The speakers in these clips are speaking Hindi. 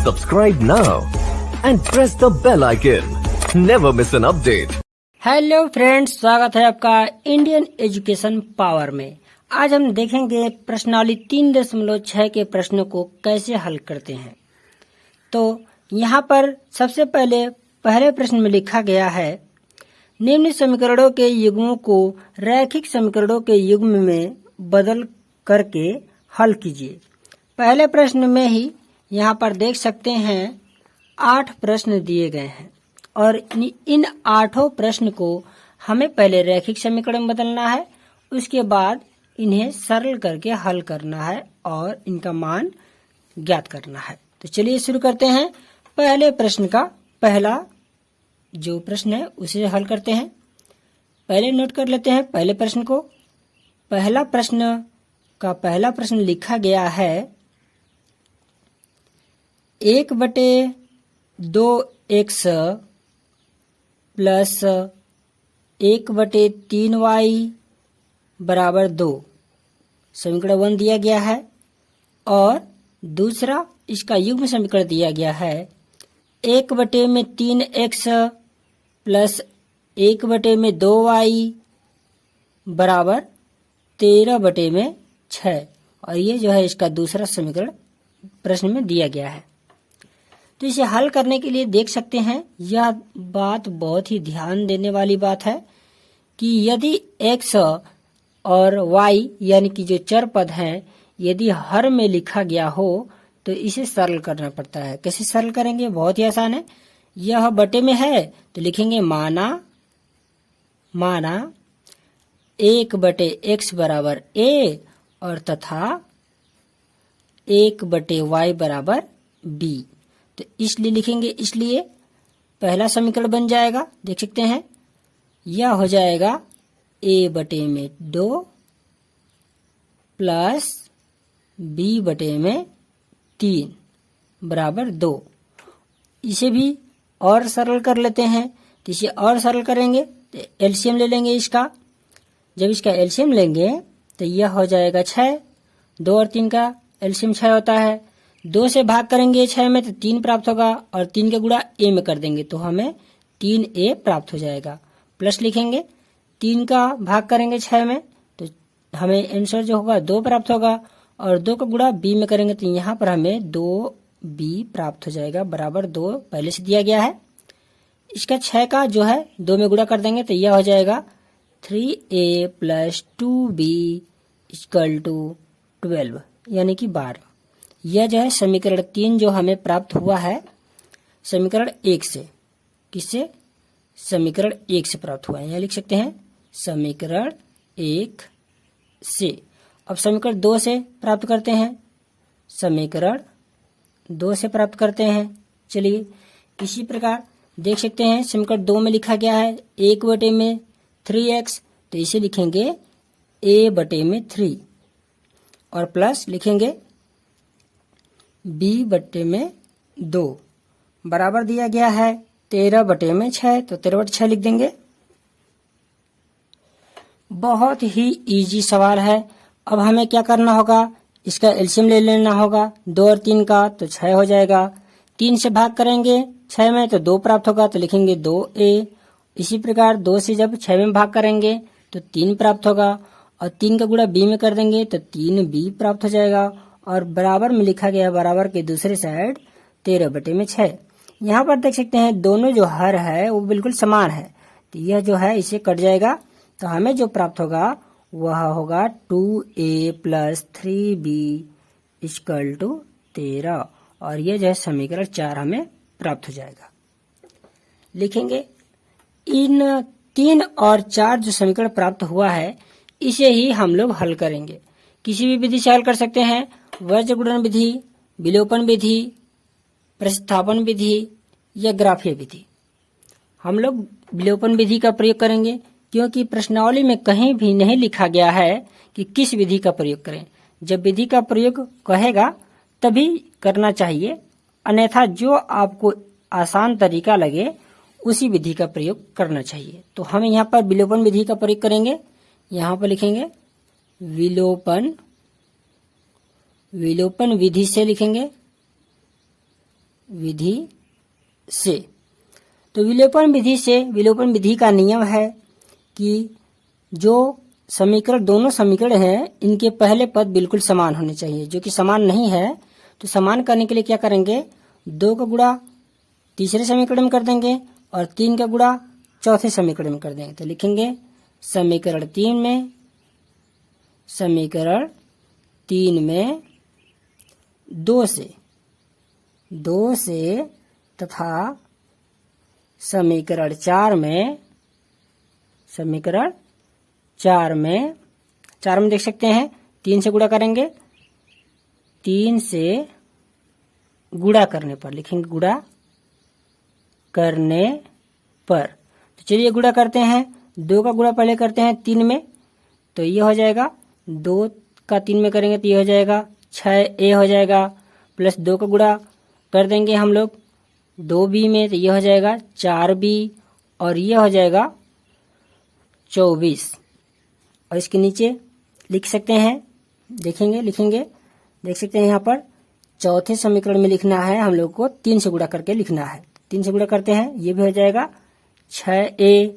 Subscribe now and press the bell icon. Never miss an update. Hello friends, स्वागत है आपका इंडियन एजुकेशन पावर में। आज हम देखेंगे प्रश्नावली 3.6 के प्रश्नों को कैसे हल करते हैं। तो यहाँ पर सबसे पहले प्रश्न में लिखा गया है, निम्न समीकरणों के युग्मों को रैखिक समीकरणों के युग्म में बदल करके हल कीजिए। पहले प्रश्न में ही यहाँ पर देख सकते हैं 8 प्रश्न दिए गए हैं और इन 8 प्रश्न को हमें पहले रैखिक समीकरण में बदलना है, उसके बाद इन्हें सरल करके हल करना है और इनका मान ज्ञात करना है। तो चलिए शुरू करते हैं। पहले प्रश्न का पहला जो प्रश्न है उसे हल करते हैं। पहले नोट कर लेते हैं पहले प्रश्न को। पहला प्रश्न लिखा गया है 1/2x प्लस 1/3y बराबर 2 समीकरण 1 दिया गया है और दूसरा इसका युग्म समीकरण दिया गया है 1/3x प्लस 1/2y बराबर 13/6 और ये जो है इसका दूसरा समीकरण प्रश्न में दिया गया है। तो इसे हल करने के लिए देख सकते हैं, यह बात बहुत ही ध्यान देने वाली बात है कि यदि x और y यानी कि जो चर पद हैं यदि हर में लिखा गया हो तो इसे सरल करना पड़ता है। कैसे सरल करेंगे? बहुत ही आसान है। यह बटे में है तो लिखेंगे माना 1/x बराबर a और तथा 1/y बराबर b। तो इसलिए लिखेंगे, इसलिए पहला समीकरण बन जाएगा, देख सकते हैं यह हो जाएगा a/2 प्लस b/3 बराबर 2। इसे भी और सरल कर लेते हैं। तो इसे और सरल करेंगे तो एलसीएम ले लेंगे इसका। जब इसका एलसीएम लेंगे तो यह हो जाएगा 6। 2 और 3 का एलसीएम 6 होता है। 2 से भाग करेंगे 6 में तो 3 प्राप्त होगा और 3 का गुणा a में कर देंगे तो हमें 3a प्राप्त हो जाएगा। प्लस लिखेंगे 3 का भाग करेंगे 6 में तो हमें आंसर जो होगा 2 प्राप्त होगा और 2 का गुणा b में करेंगे तो यहाँ पर हमें 2b प्राप्त हो जाएगा बराबर 2 पहले से दिया गया है। इसका 6 का जो है 2 में गुणा कर देंगे तो यह हो जाएगा 3a plus 2b equal to 12 यानी कि 12। यह जो है समीकरण 3 जो हमें प्राप्त हुआ है समीकरण 1 से। किससे? समीकरण 1 से प्राप्त हुआ है। यहाँ लिख सकते हैं समीकरण 1 से। अब समीकरण 2 से प्राप्त करते हैं। समीकरण 2 से प्राप्त करते हैं। चलिए इसी प्रकार देख सकते हैं समीकरण 2 में लिखा गया है 1/3x तो इसे लिखेंगे a/3 और प्लस लिखेंगे b/2 बराबर दिया गया है 13/6 तो 13/6 लिख देंगे। बहुत ही इजी सवाल है। अब हमें क्या करना होगा? इसका एलसीएम ले लेना होगा। 2 और 3 का तो 6 हो जाएगा। 3 से भाग करेंगे 6 में तो 2 प्राप्त होगा तो लिखेंगे 2a। इसी प्रकार 2 से जब 6 में भाग करेंगे तो 3 प्राप्त होगा और 3 का गुणा b में कर देंगे तो 3b प्राप्त हो जाएगा और बराबर में लिखा गया बराबर के दूसरे साइड 13/6। यहाँ पर देख सकते हैं दोनों जो हर है वो बिल्कुल समान है तो यह जो है इसे कट जाएगा तो हमें जो प्राप्त होगा वह होगा 2a plus 3b equal to 13 और यह जो है समीकरण 4 हमें प्राप्त हो जाएगा। लिखेंगे इन 3 और 4 जो समीकरण प्राप्त हुआ है इसे ही हम लोग हल करेंगे। किसी भी विधि से हल कर सकते हैं, वर्ग गुणन विधि, विलोपन विधि, प्रतिस्थापन विधि या ग्राफीय विधि। हम लोग विलोपन विधि का प्रयोग करेंगे क्योंकि प्रश्नावली में कहीं भी नहीं लिखा गया है कि किस विधि का प्रयोग करें। जब विधि का प्रयोग कहेगा तभी करना चाहिए, अन्यथा जो आपको आसान तरीका लगे उसी विधि का प्रयोग करना चाहिए। तो हम यहाँ पर विलोपन विधि का प्रयोग करेंगे। यहाँ पर लिखेंगे विलोपन विधि से लिखेंगे विधि से। तो विलोपन विधि का नियम है कि जो समीकरण, दोनों समीकरण हैं, इनके पहले पद बिल्कुल समान होने चाहिए। जो कि समान नहीं है तो समान करने के लिए क्या करेंगे, 2 का गुणा तीसरे समीकरण में कर देंगे और 3 का गुणा चौथे समीकरण में कर देंगे। तो लिखेंगे समीकरण 3 में 2 से तथा समीकरण 4 में 4 में देख सकते हैं 3 से गुणा करेंगे, 3 से गुणा करने पर लिखेंगे, गुणा करने पर। तो चलिए गुणा करते हैं। 2 का गुणा पहले करते हैं 3 में, तो ये हो जाएगा 2 का 3 में करेंगे तो ये हो जाएगा 6a हो जाएगा, प्लस 2 का गुणा कर देंगे हम लोग 2b में तो ये हो जाएगा 4b और ये हो जाएगा 24। और इसके नीचे लिख सकते हैं, लिखेंगे देख सकते हैं यहाँ पर चौथे समीकरण में लिखना है हम लोग को 3 से गुणा करके लिखना है। 3 से गुणा करते हैं, ये भी हो जाएगा 6a,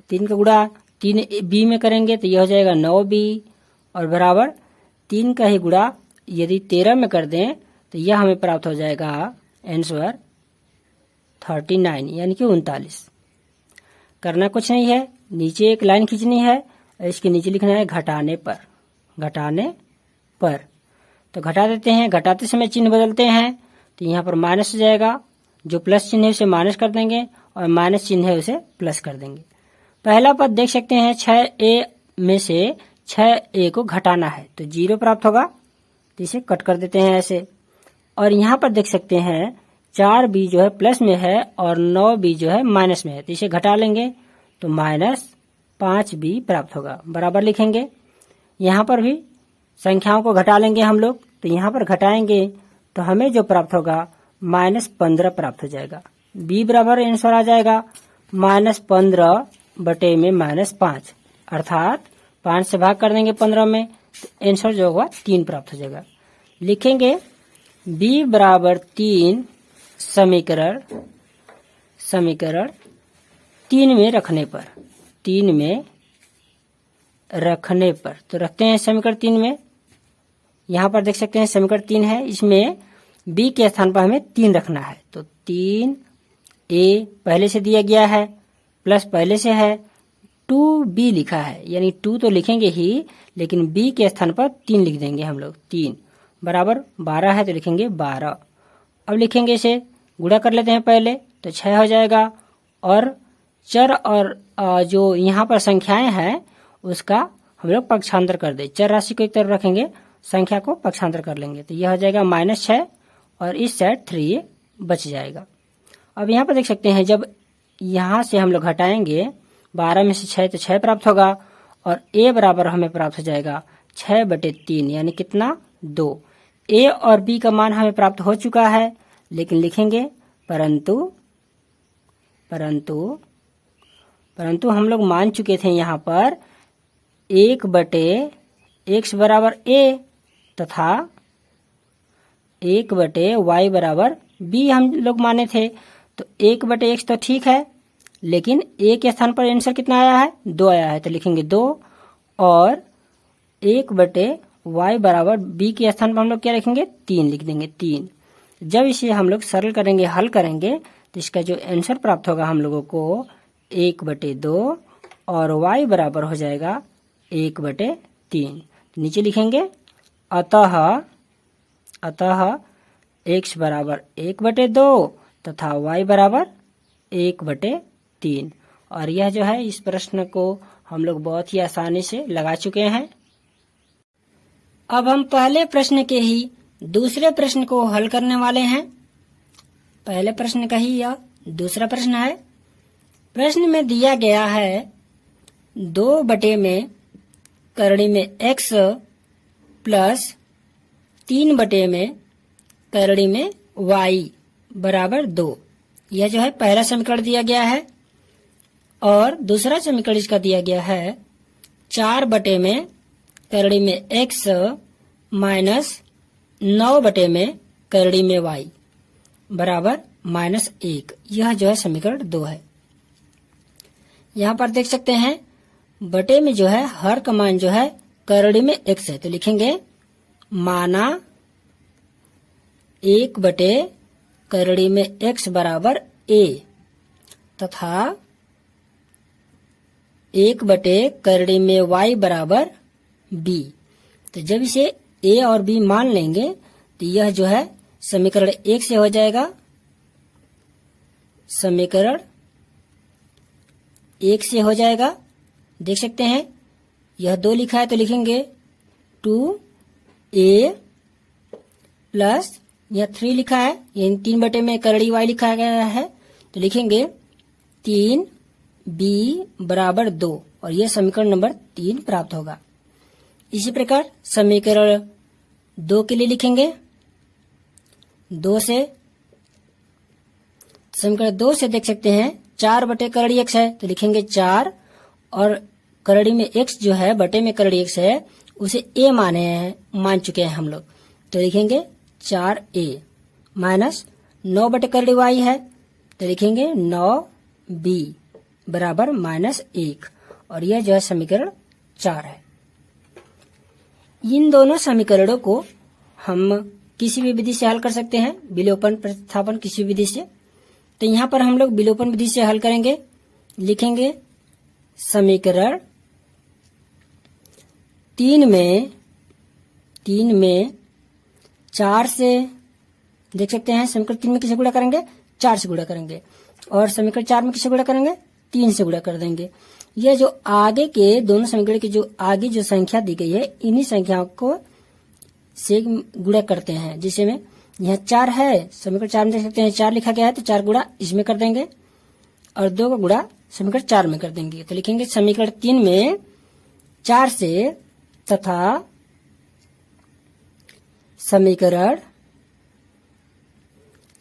3 का गुणा 3b में करेंगे तो ये हो जाएगा 9b और बराबर 3 का ही गुणा यदि 13 में कर दें तो यह हमें प्राप्त हो जाएगा आंसर 39 यानी कि 39। करना कुछ नहीं है, नीचे एक लाइन खींचनी है और इसके नीचे लिखना है घटाने पर। तो घटा देते हैं, घटाते समय चिन्ह बदलते हैं तो यहाँ पर माइनस हो जाएगा, जो प्लस चिन्ह है उसे माइनस कर देंगे और माइनस चिन्ह है उसे प्लस कर देंगे। पहला पद देख सकते हैं 6a में से 6a को घटाना है तो 0 प्राप्त होगा, तो इसे कट कर देते हैं ऐसे। और यहाँ पर देख सकते हैं 4b जो है प्लस में है और 9b जो है माइनस में है, तो इसे घटा लेंगे तो -5b प्राप्त होगा, बराबर लिखेंगे। यहाँ पर भी संख्याओं को घटा लेंगे हम लोग, तो यहाँ पर घटाएंगे तो हमें जो प्राप्त होगा -15 प्राप्त हो जाएगा। b बराबर आंसर आ जाएगा -15 बटे में -5, अर्थात 5 से भाग कर देंगे 15 में तो आंसर जो होगा 3 प्राप्त हो जाएगा। लिखेंगे b बराबर 3 समीकरण 3 में रखने पर, तो रखते हैं समीकरण 3 में। यहाँ पर देख सकते हैं समीकरण 3 है, इसमें b के स्थान पर हमें 3 रखना है। तो 3a पहले से दिया गया है, प्लस पहले से है, 2b लिखा है, यानी 2 तो लिखेंगे ही लेकिन b के स्थान पर 3 लिख देंगे हम लोग। 3 बराबर 12 है तो लिखेंगे 12। अब लिखेंगे इसे गुणा कर लेते हैं पहले, तो 6 हो जाएगा और चर और जो यहाँ पर संख्याएं हैं उसका हम लोग पक्षांतर कर दे। चर राशि को एक तरफ रखेंगे, संख्या को पक्षांतर कर लेंगे तो यह हो जाएगा -6 और इस साइड 3 बच जाएगा। अब यहाँ पर देख सकते हैं जब यहाँ से हम लोग घटाएंगे 12 में से 6 तो 6 प्राप्त होगा और a बराबर हमें प्राप्त हो जाएगा 6/3 यानी कितना 2। a और b का मान हमें प्राप्त हो चुका है, लेकिन लिखेंगे परंतु हम लोग मान चुके थे यहाँ पर 1/x बराबर a तथा 1/y बराबर b हम लोग माने थे। तो 1/x तो ठीक है, लेकिन a के स्थान पर आंसर कितना आया है 2 आया है, तो लिखेंगे 2 और 1/y बराबर b के स्थान पर हम लोग क्या लिखेंगे 3 लिख देंगे 3। जब इसे हम लोग सरल करेंगे, हल करेंगे तो इसका जो आंसर प्राप्त होगा हम लोगों को 1/2 और y बराबर हो जाएगा 1/3। नीचे लिखेंगे अतः x बराबर 1/2 तथा y बराबर 1/3। और यह जो है इस प्रश्न को हम लोग बहुत ही आसानी से लगा चुके हैं। अब हम पहले प्रश्न के ही दूसरे प्रश्न को हल करने वाले हैं। पहले प्रश्न का ही यह दूसरा प्रश्न है। प्रश्न में दिया गया है 2 बटे में करड़ी में x प्लस 3 बटे में करड़ी में y बराबर 2। यह जो है पहला समीकरण दिया गया है और दूसरा समीकरण इसका दिया गया है 4 बटे में करड़ी में x माइनस 9 बटे में करड़ी में y। बराबर -1। यह जो है समीकरण 2 है। यहाँ पर देख सकते हैं बटे में जो है हर का मान जो है करड़ी में x है, तो लिखेंगे माना 1 बटे करड़ी में x बराबर a तथा 1 बटे करड़ी में y बराबर b। तो जब इसे a और b मान लेंगे तो यह जो है समीकरण 1 से हो जाएगा। समीकरण 1 से हो जाएगा। देख सकते हैं यह 2 लिखा है तो लिखेंगे 2a प्लस यह 3 लिखा है, यानी 3 बटे में करड़ी y लिखा गया है तो लिखेंगे 3b बराबर 2 और यह समीकरण नंबर 3 प्राप्त होगा। इसी प्रकार समीकरण 2 के लिए लिखेंगे 2 से समीकरण 2 से देख सकते हैं 4 बटे करड़ी x है तो लिखेंगे 4 और करड़ी में x जो है बटे में करड़ी x है उसे a मान चुके हैं हम लोग, तो लिखेंगे 4a माइनस 9 बटे करड़ी y है तो लिखेंगे 9b बराबर -1 और यह जो है समीकरण 4 है। इन दोनों समीकरणों को हम किसी भी विधि से हल कर सकते हैं, विलोपन प्रतिस्थापन किसी विधि से। तो यहाँ पर हम लोग विलोपन विधि से हल करेंगे। लिखेंगे समीकरण 3 में 4 से देख सकते हैं समीकरण 3 में किसे गुणा करेंगे 4 से गुणा करेंगे और समीकरण 4 में किसे गुणा करेंगे 3 से गुणा कर देंगे। यह जो आगे के दोनों समीकरण की जो आगे जो संख्या दी गई है इन्हीं संख्याओं को से गुणा करते हैं। जिसे में यहाँ 4 है, समीकरण 4 में देख सकते हैं 4 लिखा गया है तो 4 गुणा इसमें कर देंगे और 2 का गुणा समीकरण 4 में कर देंगे। तो लिखेंगे समीकरण 3 में 4 से तथा समीकरण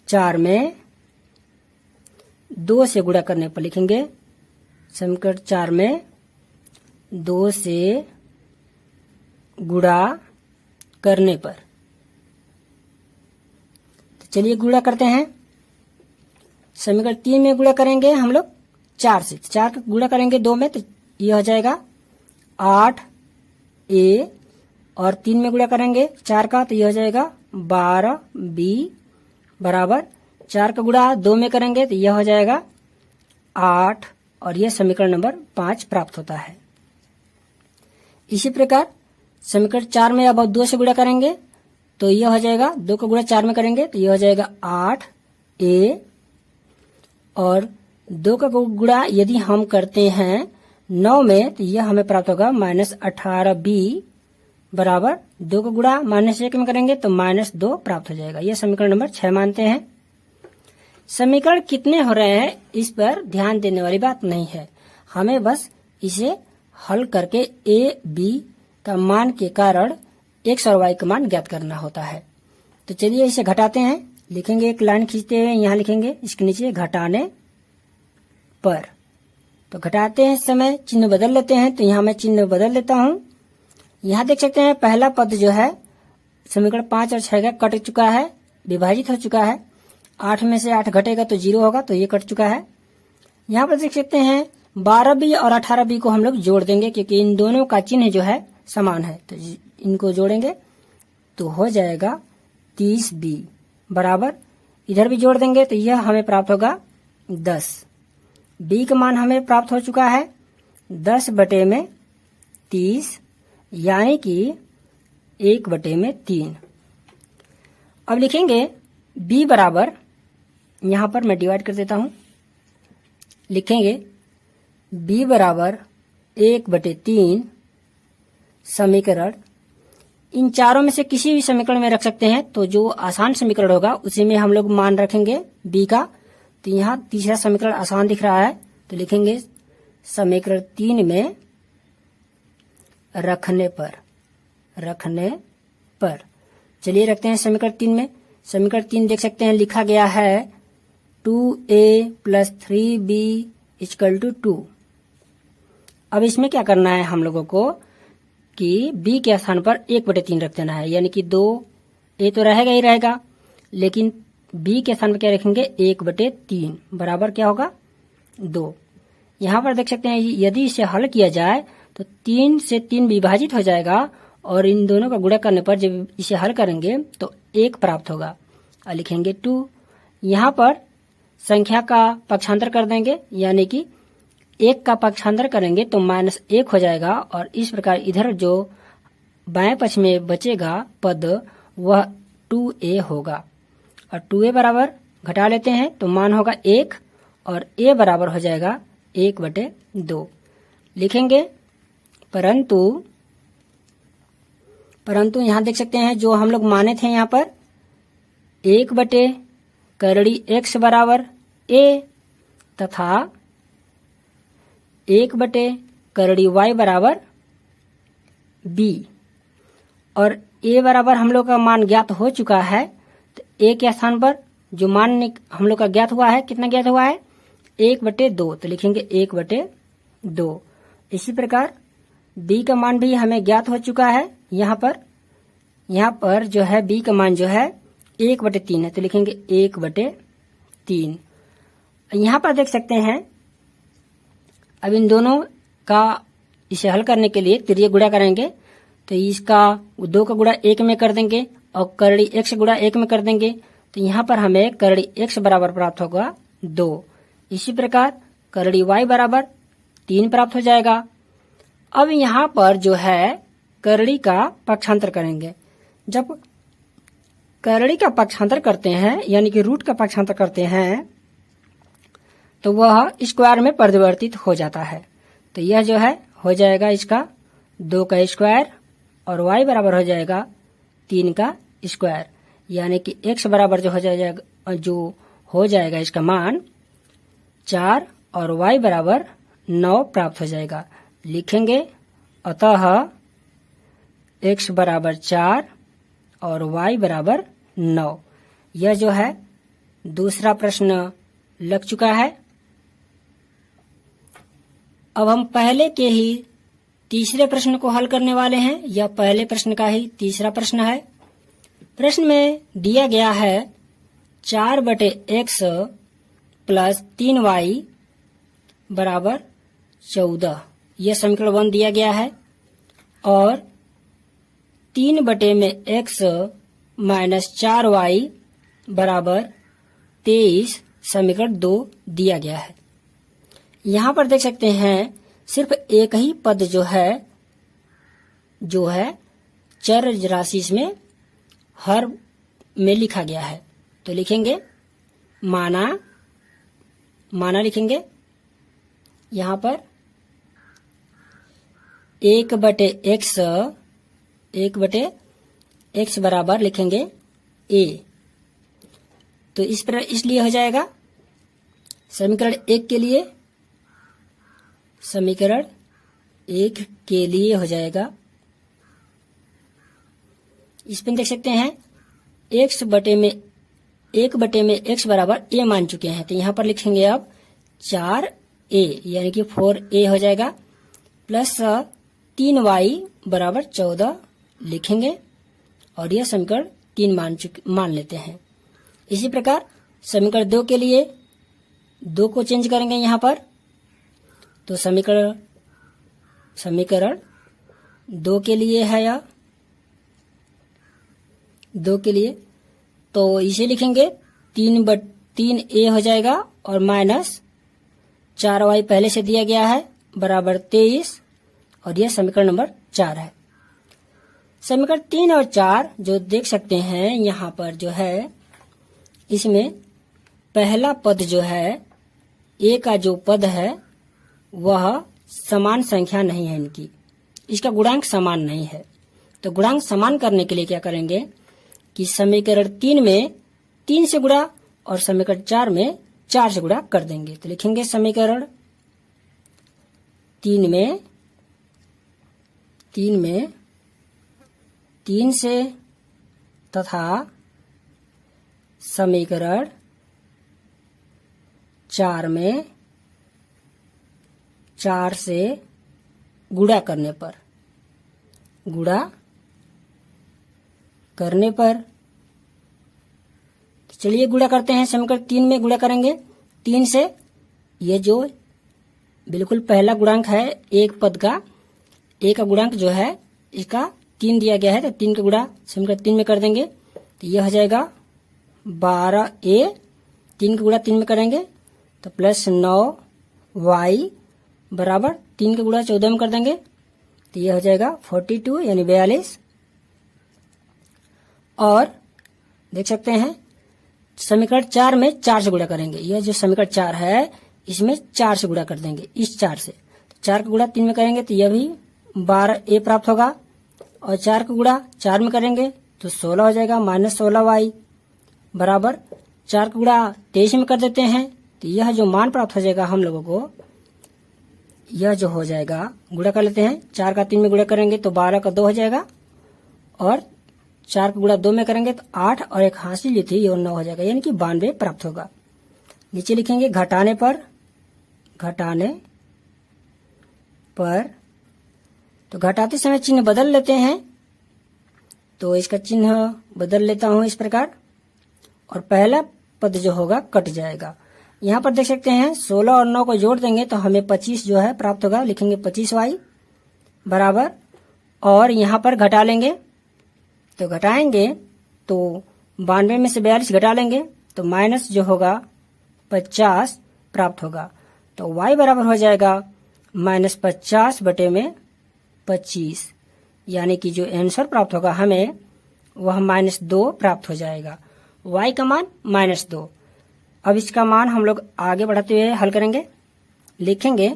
4 में 2 से गुणा करने पर लिखेंगे समीकरण 4 में 2 से गुणा करने पर। तो चलिए गुणा करते हैं। समीकरण 3 में गुणा करेंगे हम लोग 4 से, 4 का गुणा करेंगे 2 में तो यह हो जाएगा 8a और 3 में गुणा करेंगे 4 का तो यह हो जाएगा 12b बराबर 4 का गुणा 2 में करेंगे तो यह हो जाएगा 8 और यह समीकरण नंबर 5 प्राप्त होता है। इसी प्रकार समीकरण 4 में अब 2 से गुणा करेंगे तो यह हो जाएगा 2 का गुणा 4 में करेंगे तो यह हो जाएगा 8a और 2 का गुणा यदि हम करते हैं 9 में तो यह हमें प्राप्त होगा -18b बराबर 2 का गुणा -1 में करेंगे तो -2 प्राप्त हो जाएगा। यह समीकरण नंबर 6 मानते हैं। समीकरण कितने हो रहे हैं इस पर ध्यान देने वाली बात नहीं है, हमें बस इसे हल करके a b का मान के कारण x और y का मान ज्ञात करना होता है। तो चलिए इसे घटाते हैं। लिखेंगे एक लाइन खींचते हैं, यहाँ लिखेंगे इसके नीचे घटाने पर। तो घटाते हैं इस समय चिन्ह बदल लेते हैं, तो यहाँ मैं चिन्ह बदल लेता हूँ। यहाँ देख सकते हैं पहला पद जो है समीकरण 5 और 6 का कट चुका है, विभाजित हो चुका है। 8 में से 8 घटेगा तो 0 होगा, तो ये कट चुका है। यहाँ पर देख सकते हैं 12b और 18b को हम लोग जोड़ देंगे क्योंकि इन दोनों का चिन्ह जो है समान है, तो इनको जोड़ेंगे तो हो जाएगा 30b बराबर इधर भी जोड़ देंगे तो यह हमें प्राप्त होगा 10। b का मान हमें प्राप्त हो चुका है 10 बटे में 30 यानी कि 1 बटे में 3। अब लिखेंगे b बराबर, यहाँ पर मैं डिवाइड कर देता हूँ। लिखेंगे b बराबर 1 बटे 3 समीकरण इन चारों में से किसी भी समीकरण में रख सकते हैं, तो जो आसान समीकरण होगा उसी में हम लोग मान रखेंगे b का। तो यहाँ तीसरा समीकरण आसान दिख रहा है तो लिखेंगे समीकरण 3 में रखने पर। चलिए रखते हैं समीकरण 3 में। समीकरण 3 देख सकते हैं लिखा गया है 2a plus 3b equal to 2। अब इसमें क्या करना है हम लोगों को कि b के स्थान पर 1 बटे 3 रख देना है, यानी कि 2a तो रहेगा ही रहेगा, लेकिन बी के स्थान पर क्या रखेंगे 1/3 बराबर क्या होगा 2। यहाँ पर देख सकते हैं यदि इसे हल किया जाए तो 3 से 3 विभाजित हो जाएगा और इन दोनों का गुणा करने पर जब इसे हल करेंगे तो 1 प्राप्त होगा और लिखेंगे 2। यहाँ पर संख्या का पक्षांतर कर देंगे यानी कि 1 का पक्षांतर करेंगे तो -1 हो जाएगा और इस प्रकार इधर जो बाएं पक्ष में बचेगा पद वह 2a होगा और 2a बराबर घटा लेते हैं तो मान होगा 1 और a बराबर हो जाएगा 1/2 लिखेंगे। परंतु यहाँ देख सकते हैं जो हम लोग माने थे यहाँ पर 1/करड़ी x बराबर a तथा 1/करड़ी y बराबर b और a बराबर हम लोग का मान ज्ञात हो चुका है तो a के स्थान पर जो मान हम लोग का ज्ञात हुआ है कितना ज्ञात हुआ है 1/2 तो लिखेंगे 1/2। इसी प्रकार b का मान भी हमें ज्ञात हो चुका है। यहाँ पर जो है b का मान जो है 1/3 है तो लिखेंगे 1/3। यहाँ पर देख सकते हैं अब इन दोनों का इसे हल करने के लिए तिर्यक गुणा करेंगे तो इसका 2 का गुणा 1 में कर देंगे और करड़ी x गुणा 1 में कर देंगे तो यहाँ पर हमें करड़ी x बराबर प्राप्त होगा 2। इसी प्रकार करड़ी y बराबर 3 प्राप्त हो जाएगा। अब यहाँ पर जो है करड़ी का पक्षांतर करेंगे। जब करड़ी का पक्षांतर करते हैं यानी कि रूट का पक्षांतर करते हैं तो वह स्क्वायर में परिवर्तित हो जाता है तो यह जो है हो जाएगा इसका 2 का स्क्वायर और y बराबर हो जाएगा 3 का स्क्वायर यानी कि x बराबर जो हो जाएगा इसका मान 4 और y बराबर 9 प्राप्त हो जाएगा। लिखेंगे अतः x बराबर 4 और y बराबर 9। यह जो है दूसरा प्रश्न लग चुका है। अब हम पहले के ही तीसरे प्रश्न को हल करने वाले हैं। यह पहले प्रश्न का ही तीसरा प्रश्न है। प्रश्न में दिया गया है 4/x प्लस 3y बराबर 14 यह समीकरण 1 दिया गया है और 3/x माइनस 4y बराबर 23 समीकरण 2 दिया गया है। यहाँ पर देख सकते हैं सिर्फ एक ही पद जो है चर राशि इसमें हर में लिखा गया है तो लिखेंगे माना लिखेंगे। यहाँ पर 1/x बराबर लिखेंगे a तो इस पर इसलिए हो जाएगा समीकरण 1 के लिए हो जाएगा। इसमें देख सकते हैं 1/में x बराबर a मान चुके हैं तो यहाँ पर लिखेंगे अब 4a यानी कि 4a हो जाएगा प्लस 3y बराबर 14 लिखेंगे और यह समीकरण 3 मान लेते हैं। इसी प्रकार समीकरण 2 के लिए 2 को चेंज करेंगे यहाँ पर तो समीकरण 2 के लिए है यह 2 के लिए तो इसे लिखेंगे 3a हो जाएगा और माइनस 4y पहले से दिया गया है बराबर 23 और यह समीकरण नंबर 4 है। समीकरण 3 और 4 जो देख सकते हैं यहाँ पर जो है इसमें पहला पद जो है a का जो पद है वह समान संख्या नहीं है इनकी, इसका गुणांक समान नहीं है तो गुणांक समान करने के लिए क्या करेंगे कि समीकरण 3 में 3 से गुणा और समीकरण 4 में 4 से गुणा कर देंगे तो लिखेंगे समीकरण 3 में 3 से तथा समीकरण 4 में 4 से गुणा करने पर चलिए गुणा करते हैं। समीकरण 3 में गुणा करेंगे 3 से। ये जो बिल्कुल पहला गुणांक है एक पद का, ए का गुणांक जो है इसका 3 दिया गया है, तो 3 का गुणा समीकरण 3 में कर देंगे तो यह हो जाएगा 12a। 3 का गुणा 3 में करेंगे तो प्लस 9y बराबर 3 का गुणा 14 में कर देंगे तो यह हो जाएगा 42 यानी 42। और देख सकते हैं समीकरण 4 में 4 से गुणा करेंगे। यह जो समीकरण 4 है इसमें 4 से गुणा कर देंगे, इस 4 से। तो 4 का गुणा 3 में करेंगे तो यह भी 12a प्राप्त होगा। और 4 का गुणा 4 में करेंगे तो 16 हो जाएगा माइनस 16y बराबर 4 का गुणा 23 में कर देते हैं तो यह जो मान प्राप्त हो जाएगा हम लोगों को, यह जो हो जाएगा गुणा कर लेते हैं। 4 का 3 में गुणा करेंगे तो 12 का 2 हो जाएगा। और 4 का गुणा 2 में करेंगे तो 8 और एक हासिल जो थी यह 9 हो जाएगा, यानी कि 92 प्राप्त होगा। नीचे लिखेंगे घटाने पर तो घटाते समय चिन्ह बदल लेते हैं। तो इसका चिन्ह बदल लेता हूं इस प्रकार, और पहला पद जो होगा कट जाएगा। यहाँ पर देख सकते हैं 16 और 9 को जोड़ देंगे तो हमें 25 जो है प्राप्त होगा। लिखेंगे 25y बराबर, और यहाँ पर घटा लेंगे तो घटाएंगे तो 92 में से 42 घटा लेंगे तो माइनस जो होगा 50 प्राप्त होगा। तो y बराबर हो जाएगा माइनस 50 बटे में 25, यानी कि जो आंसर प्राप्त होगा हमें वह -2 प्राप्त हो जाएगा। y का मान -2। अब इसका मान हम लोग आगे बढ़ाते हुए हल करेंगे। लिखेंगे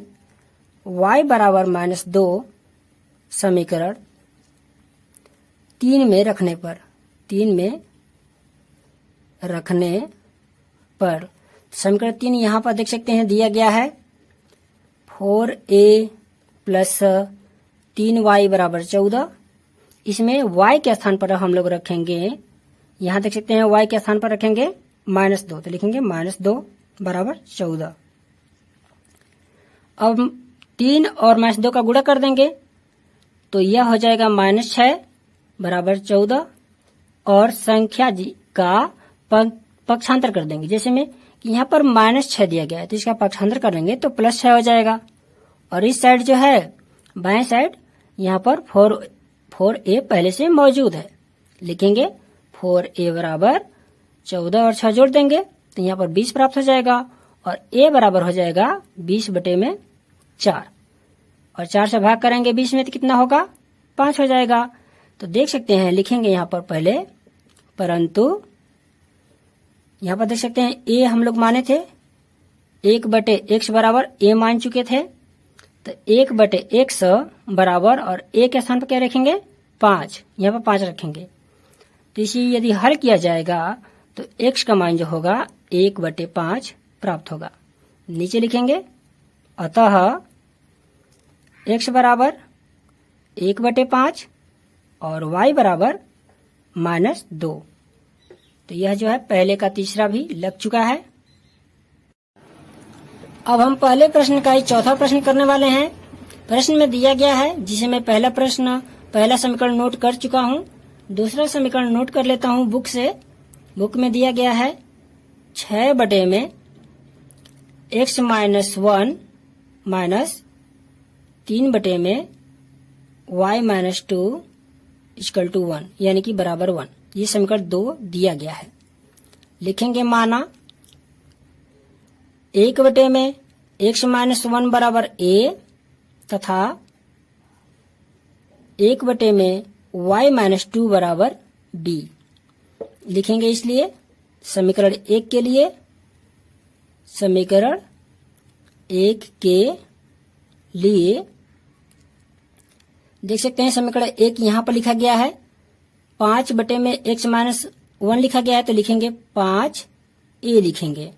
y बराबर -2 समीकरण 3 में रखने पर समीकरण 3 यहाँ पर देख सकते हैं दिया गया है 4a प्लस 3y बराबर 14। इसमें y के स्थान पर हम लोग रखेंगे, यहाँ देख सकते हैं y के स्थान पर रखेंगे -2, तो लिखेंगे -2 बराबर 14। अब 3 और -2 का गुणा कर देंगे तो यह हो जाएगा -6 बराबर 14। और संख्या जी का पक्षांतर कर देंगे, जैसे में कि यहाँ पर -6 दिया गया है तो इसका पक्षांतर करेंगे तो +6 हो जाएगा। और इस साइड जो है बाएं साइड यहाँ पर 4a पहले से मौजूद है। लिखेंगे 4a बराबर 14 और 6 जोड़ देंगे तो यहाँ पर 20 प्राप्त हो जाएगा। और a बराबर हो जाएगा 20 बटे में 4, और 4 से भाग करेंगे 20 में तो कितना होगा 5 हो जाएगा। तो देख सकते हैं लिखेंगे यहाँ पर पहले, परंतु यहाँ पर देख सकते हैं a हम लोग माने थे 1 बटे x बराबर a मान चुके थे, तो 1 बटे x बराबर, और a के स्थान पर क्या रखेंगे 5, यहाँ पर 5 रखेंगे। तो इसी यदि हल किया जाएगा तो x का मान जो होगा 1 बटे 5 प्राप्त होगा। नीचे लिखेंगे अतः x बराबर 1 बटे 5 और y बराबर -2। तो यह जो है पहले का तीसरा भी लग चुका है। अब हम पहले प्रश्न का ही चौथा प्रश्न करने वाले हैं। प्रश्न में दिया गया है, जिसे मैं पहला समीकरण नोट कर चुका हूँ। दूसरा समीकरण नोट कर लेता हूँ बुक से। बुक में दिया गया है 6 बटे में x - 1 माइनस 3 बटे में y - 2 इक्वल टू 1, यानी कि बराबर 1। ये समीकरण 2 दिया गया है। लिखेंगे माना 1 बटे में x - 1 बराबर a तथा 1 बटे में y - 2 बराबर b। लिखेंगे इसलिए समीकरण 1 के लिए, समीकरण 1 के लिए देख सकते हैं समीकरण 1 यहाँ पर लिखा गया है 5 बटे में x - 1 लिखा गया है, तो लिखेंगे 5a लिखेंगे,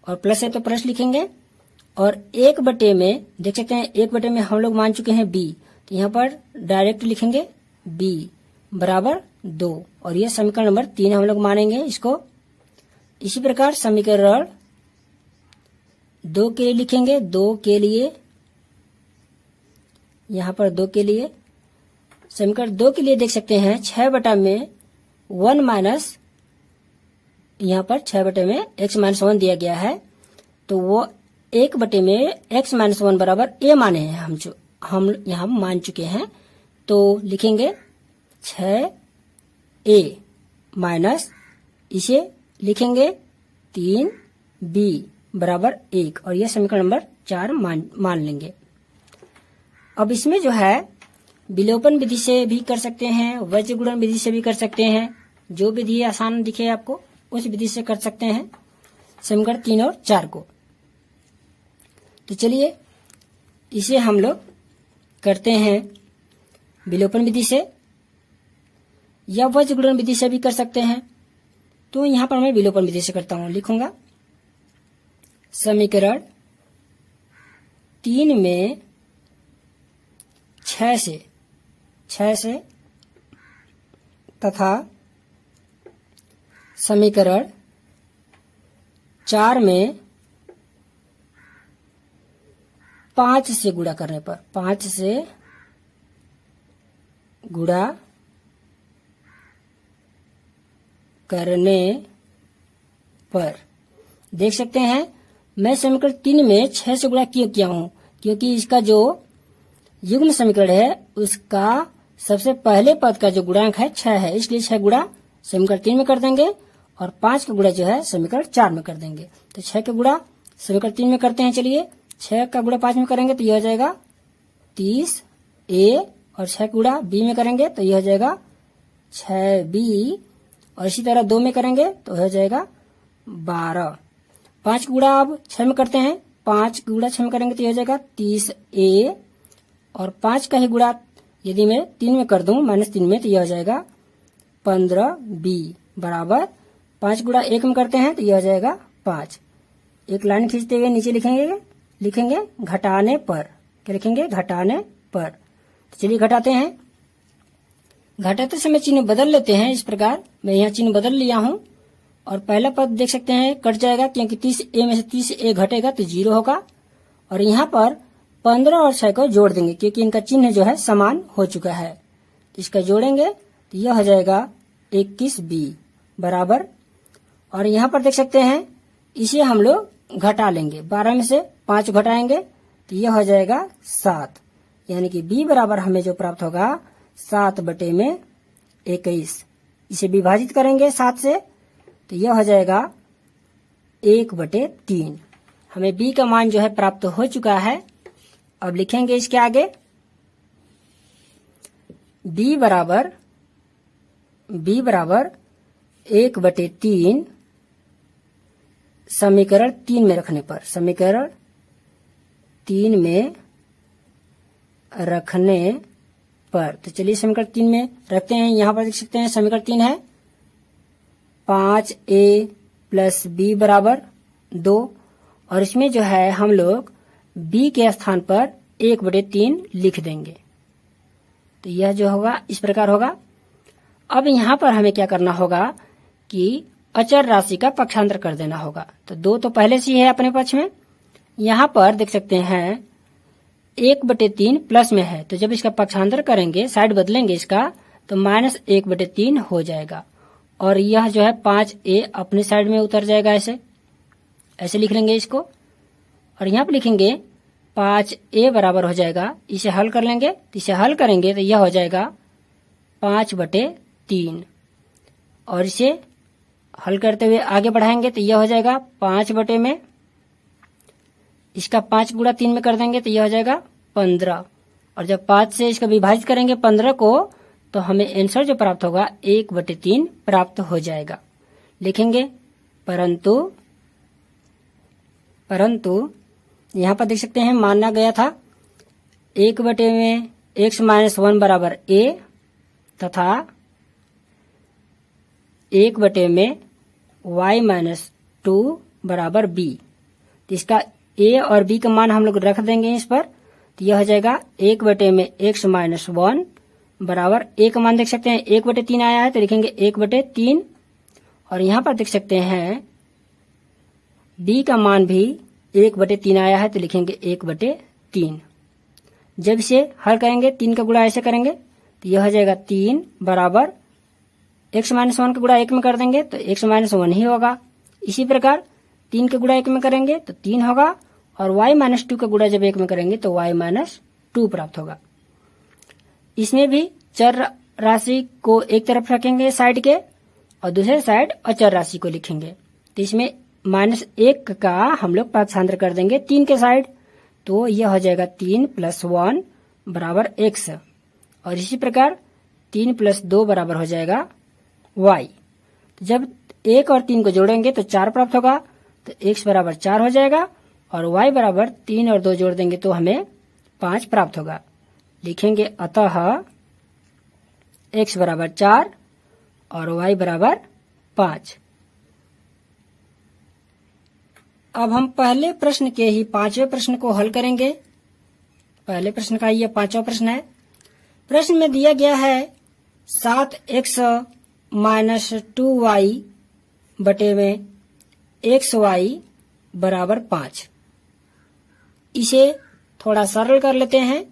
और प्लस है तो प्लस लिखेंगे। और 1 बटे में देख सकते हैं 1 बटे में हम लोग मान चुके हैं b, तो यहाँ पर डायरेक्ट लिखेंगे b बराबर 2, और यह समीकरण नंबर 3 हम लोग मानेंगे इसको। इसी प्रकार समीकरण 2 के लिए लिखेंगे, 2 के लिए यहाँ पर 2 के लिए समीकरण 2 के लिए देख सकते हैं 6 बटा में 1 माइनस यहाँ पर 6 बटे में x माइनस 1 दिया गया है, तो वो 1 बटे में x माइनस 1 बराबर a माने हैं हम यहाँ मान चुके हैं। तो लिखेंगे 6a माइनस इसे लिखेंगे 3b बराबर 1 और यह समीकरण नंबर 4 मान लेंगे। अब इसमें जो है विलोपन विधि से भी कर सकते हैं, वज्र गुणन विधि से भी कर सकते हैं, जो विधि आसान दिखे आपको उस विधि से कर सकते हैं समीकरण 3 और 4 को। तो चलिए इसे हम लोग करते हैं विलोपन विधि से या वज्र गुणन विधि से भी कर सकते हैं। तो यहाँ पर मैं विलोपन विधि से करता हूँ, लिखूंगा समीकरण 3 में 6 से तथा समीकरण 4 में 5 से गुणा करने पर, 5 से गुणा करने पर देख सकते हैं मैं समीकरण 3 में 6 से गुणा क्यों किया हूं, क्योंकि इसका जो युग्म समीकरण है उसका सबसे पहले पद का जो गुणांक है 6 है, इसलिए 6 गुणा समीकरण 3 में कर देंगे और 5 का गुणा जो है समीकरण 4 में कर देंगे। तो 6 का गुणा समीकरण 3 में करते हैं। चलिए 6 का गुणा 5 में करेंगे तो यह हो जाएगा 30a और 6 का गुणा b में करेंगे तो यह हो जाएगा 6b और इसी तरह 2 में करेंगे तो हो जाएगा 12। 5 का गुणा अब 6 में करते हैं, 5 का गुणा 6 में करेंगे तो यह हो जाएगा 30a और 5 का ही गुणा यदि मैं 3 में कर दूं -3 में तो यह हो जाएगा 15b बराबर 5 गुणा 1 में करते हैं तो यह हो जाएगा 5। एक लाइन खींचते हुए नीचे लिखेंगे घटाने पर, क्या लिखेंगे घटाने पर। तो चलिए घटाते हैं, घटाते समय चिन्ह बदल लेते हैं। इस प्रकार मैं यहाँ चिन्ह बदल लिया हूं और पहला पद देख सकते हैं कट जाएगा क्योंकि 30a में से 30a घटेगा तो 0 होगा और यहाँ पर 15 और 6 को जोड़ देंगे क्योंकि इनका चिन्ह जो है समान हो चुका है। तो इसका जोड़ेंगे तो यह हो जाएगा 21b बराबर, और यहाँ पर देख सकते हैं इसे हम लोग घटा लेंगे, 12 में से 5 घटाएंगे तो यह हो जाएगा 7, यानी कि b बराबर हमें जो प्राप्त होगा 7 बटे में 21। इसे विभाजित करेंगे 7 से तो यह हो जाएगा 1 बटे 3। हमें b का मान जो है प्राप्त हो चुका है। अब लिखेंगे इसके आगे b बराबर 1 बटे 3 समीकरण 3 में रखने पर, समीकरण 3 में रखने पर। तो चलिए समीकरण 3 में रखते हैं। यहाँ पर देख सकते हैं समीकरण 3 है 5a प्लस b बराबर 2 और इसमें जो है हम लोग b के स्थान पर 1 बटे 3 लिख देंगे। तो यह जो होगा इस प्रकार होगा। अब यहाँ पर हमें क्या करना होगा कि अचर राशि का पक्षांतर कर देना होगा। तो 2 तो पहले से ही है अपने पक्ष में, यहाँ पर देख सकते हैं 1 बटे 3 प्लस में है तो जब इसका पक्षांतर करेंगे साइड बदलेंगे इसका तो -1 बटे 3 हो जाएगा और यह जो है 5a अपने साइड में उतर जाएगा। ऐसे लिख लेंगे इसको और यहाँ पर लिखेंगे 5a बराबर हो जाएगा, इसे हल कर लेंगे तो इसे हल करेंगे तो यह हो जाएगा 5 बटे 3 और इसे हल करते हुए आगे बढ़ाएंगे तो यह हो जाएगा 5 बटे में, इसका 5 गुणा 3 में कर देंगे तो यह हो जाएगा 15 और जब 5 से इसका विभाजित करेंगे 15 को तो हमें आंसर जो प्राप्त होगा 1 बटे 3 प्राप्त हो जाएगा। लिखेंगे परंतु यहाँ पर देख सकते हैं माना गया था 1 बटे में x माइनस 1 बराबर a तथा 1 बटे में y माइनस 2 बराबर b। तो इसका a और b का मान हम लोग रख देंगे इस पर तो यह हो जाएगा 1 बटे में x माइनस 1 बराबर a का मान देख सकते हैं 1 बटे 3 आया है तो लिखेंगे 1 बटे 3 और यहाँ पर देख सकते हैं b का मान भी 1 बटे 3 आया है तो लिखेंगे 1 बटे 3। जब इसे हल करेंगे 3 का गुणा ऐसे करेंगे तो यह हो जाएगा 3 बराबर x माइनस 1 का गुणा 1 में कर देंगे तो x माइनस 1 ही होगा। इसी प्रकार 3 का गुणा 1 में करेंगे तो 3 होगा, और y माइनस 2 का गुणा जब 1 में करेंगे तो y माइनस 2 प्राप्त होगा। इसमें भी चर राशि को एक तरफ रखेंगे साइड के, और दूसरे साइड अचर राशि को लिखेंगे। तो इसमें -1 का हम लोग पाक्षांतर कर देंगे 3 के साइड, तो यह हो जाएगा 3 + 1 बराबर x, और इसी प्रकार 3 + 2 बराबर हो जाएगा y। तो जब 1 और 3 को जोड़ेंगे तो 4 प्राप्त होगा, तो x बराबर 4 हो जाएगा, और y बराबर 3 और 2 जोड़ देंगे तो हमें 5 प्राप्त होगा। लिखेंगे अतः x बराबर 4 और y बराबर 5। अब हम पहले प्रश्न के ही 5वें प्रश्न को हल करेंगे। पहले प्रश्न का यह 5वां प्रश्न है। प्रश्न में दिया गया है 7x - 2y बटे में xy बराबर 5। इसे थोड़ा सरल कर लेते हैं।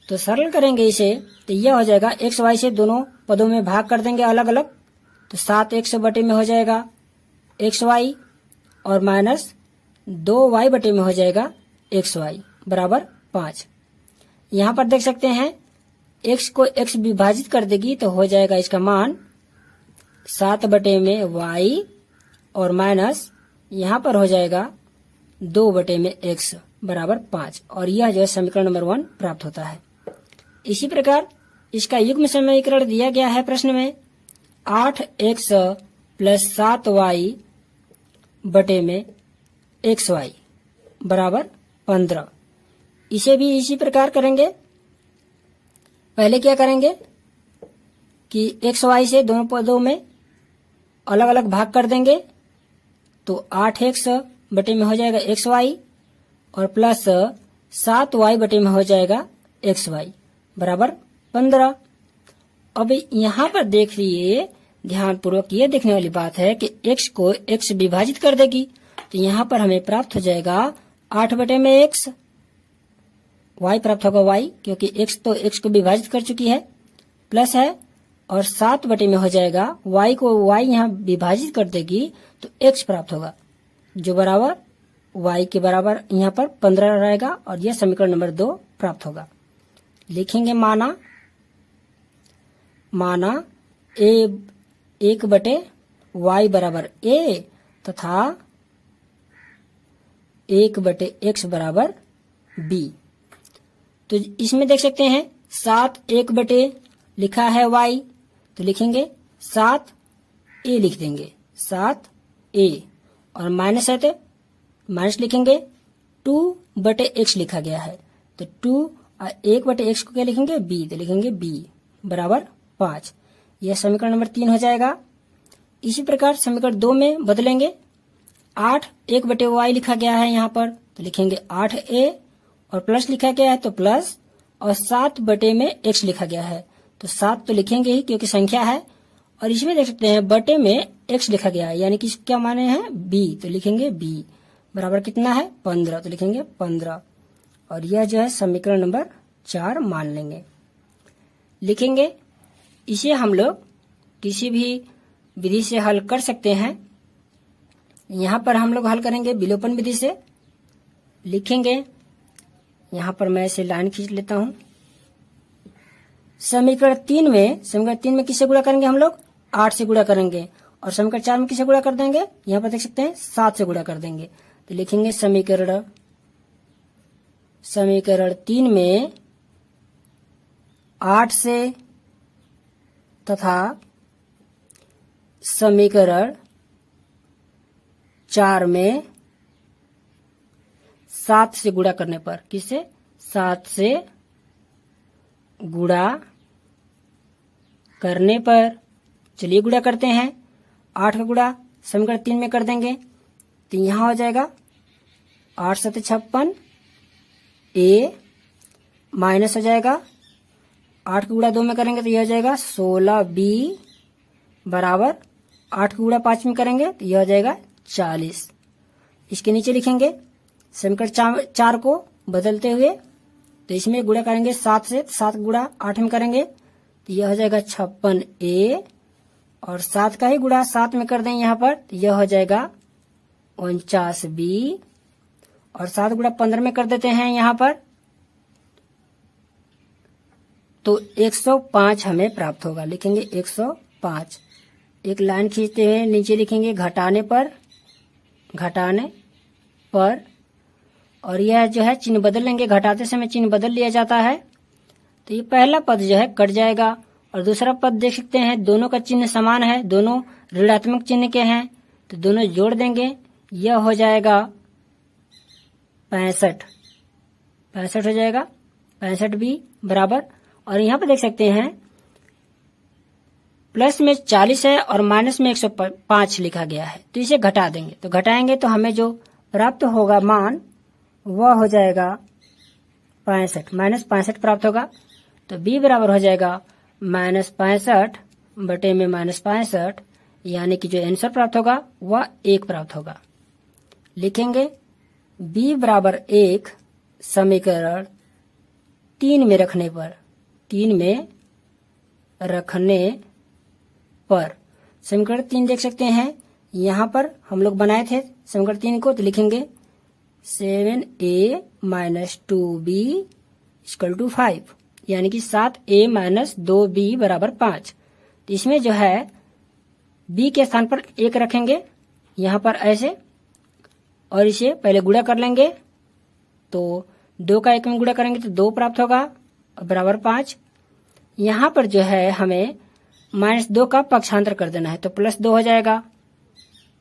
तो सरल करेंगे इसे तो यह हो जाएगा एक्स वाई से दोनों पदों में भाग कर देंगे अलग अलग, तो 7x बटे में हो जाएगा xy, और माइनस 2y बटे में हो जाएगा xy बराबर 5। यहाँ पर देख सकते हैं x को x विभाजित कर देगी तो हो जाएगा इसका मान 7 बटे में y, और माइनस यहाँ पर हो जाएगा 2 बटे में x बराबर 5, और यह जो है समीकरण नंबर 1 प्राप्त होता है। इसी प्रकार इसका युग्म समीकरण दिया गया है प्रश्न में 8x + 7y बटे में xy बराबर 15। इसे भी इसी प्रकार करेंगे। पहले क्या करेंगे कि xy से दोनों पदों में अलग अलग भाग कर देंगे, तो 8x बटे में हो जाएगा xy, और प्लस 7y बटे में हो जाएगा xy बराबर 15। अब यहाँ पर देखिए, ध्यान पूर्वक ये देखने वाली बात है कि x को x विभाजित कर देगी, तो यहाँ पर हमें प्राप्त हो जाएगा 8 बटे में x, y प्राप्त होगा y, क्योंकि x तो x को विभाजित कर चुकी है, प्लस है, और 7 बटे में हो जाएगा y को y यहाँ विभाजित कर देगी तो x प्राप्त होगा, जो बराबर y के बराबर यहाँ पर 15 रहेगा, और यह समीकरण नंबर 2 प्राप्त होगा। लिखेंगे माना a 1 बटे y बराबर a तथा 1 बटे x बराबर b। तो इसमें देख सकते हैं 7 1 बटे लिखा है y, तो लिखेंगे 7 a लिख देंगे 7 a, और माइनस है तो माइनस लिखेंगे 2 बटे x लिखा गया है, तो 2 और 1 बटे x को क्या लिखेंगे b, तो लिखेंगे b बराबर 5। यह समीकरण नंबर 3 हो जाएगा। इसी प्रकार समीकरण 2 में बदलेंगे। 8 1 बटे y लिखा गया है यहाँ पर, तो लिखेंगे 8a, और प्लस लिखा गया है तो प्लस, और 7 बटे में x लिखा गया है, तो 7 तो लिखेंगे ही क्योंकि संख्या है, और इसमें देख सकते हैं बटे में x लिखा गया है, यानी कि क्या माने हैं b, तो लिखेंगे b बराबर कितना है 15, तो लिखेंगे 15, और यह जो है समीकरण नंबर 4 मान लेंगे। लिखेंगे इसे हम लोग किसी भी विधि से हल कर सकते हैं। यहाँ पर हम लोग हल करेंगे विलोपन विधि से। लिखेंगे, यहाँ पर मैं इसे लाइन खींच लेता हूँ। समीकरण 3 में किससे गुणा करेंगे हम लोग 8 से गुणा करेंगे, और समीकरण 4 में किससे गुणा कर देंगे, यहाँ पर देख सकते हैं 7 से गुणा कर देंगे, तो लिखेंगे समीकरण 3 में 8 से तथा समीकरण 4 में 7 से गुणा करने पर, किससे 7 से गुणा करने पर, चलिए गुणा करते हैं। 8 का गुणा समीकरण 3 में कर देंगे तो यहाँ हो जाएगा 8 7 56 a, माइनस हो जाएगा 8 का गुणा 2 में करेंगे तो यह हो जाएगा 16b बराबर 8 का गुणा 5 में करेंगे तो यह हो जाएगा 40। इसके नीचे लिखेंगे समीकरण 4 को बदलते हुए, तो इसमें गुणा करेंगे 7 से, 7 गुणा 8 में करेंगे तो यह हो जाएगा 56a और 7 का ही गुणा 7 में कर दें यहाँ पर, तो यह हो जाएगा 49b, और 7 गुणा 15 में कर देते हैं यहाँ पर, तो 105 हमें प्राप्त होगा। लिखेंगे 105। एक लाइन खींचते हुए नीचे लिखेंगे घटाने पर, और यह जो है चिन्ह बदल लेंगे, घटाते समय चिन्ह बदल लिया जाता है। तो ये पहला पद जो है कट जाएगा, और दूसरा पद देख सकते हैं दोनों का चिन्ह समान है, दोनों ऋणात्मक चिन्ह के हैं, तो दोनों जोड़ देंगे, यह हो जाएगा 65 हो जाएगा, 65 भी बराबर। और यहाँ पर देख सकते हैं प्लस में 40 है और माइनस में 105 लिखा गया है, तो इसे घटा देंगे, तो घटाएंगे तो हमें जो प्राप्त होगा मान वह हो जाएगा 65, माइनस 65 प्राप्त होगा। तो b बराबर हो जाएगा -65 बटे में -65, यानी कि जो आंसर प्राप्त होगा वह 1 प्राप्त होगा। लिखेंगे b बराबर 1 समीकरण 3 में रखने पर समीकरण 3 देख सकते हैं, यहाँ पर हम लोग बनाए थे समीकरण 3 को, तो लिखेंगे 7a - 2b = 5, यानी कि 7a - 2b बराबर 5। तो इसमें जो है b के स्थान पर 1 रखेंगे यहाँ पर ऐसे, और इसे पहले गुणा कर लेंगे, तो 2 का 1 में गुणा करेंगे तो 2 प्राप्त होगा बराबर 5। यहाँ पर जो है हमें -2 का पक्षांतर कर देना है, तो +2 हो जाएगा,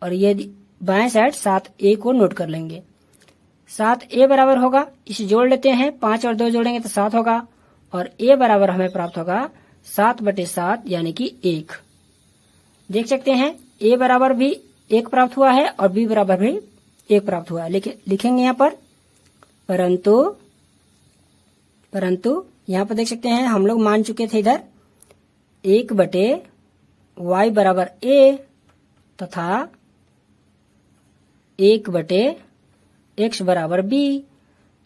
और ये बाएं साइड 7a को नोट कर लेंगे। 7a बराबर होगा, इसे जोड़ लेते हैं, 5 और 2 जोड़ेंगे तो 7 होगा, और a बराबर हमें प्राप्त होगा 7/7 यानी कि 1। देख सकते हैं a बराबर भी 1 प्राप्त हुआ है और b बराबर भी 1 प्राप्त हुआ है। लिखेंगे यहाँ पर परंतु यहाँ पर देख सकते हैं हम लोग मान चुके थे इधर 1/y बराबर a तथा 1/x बराबर b।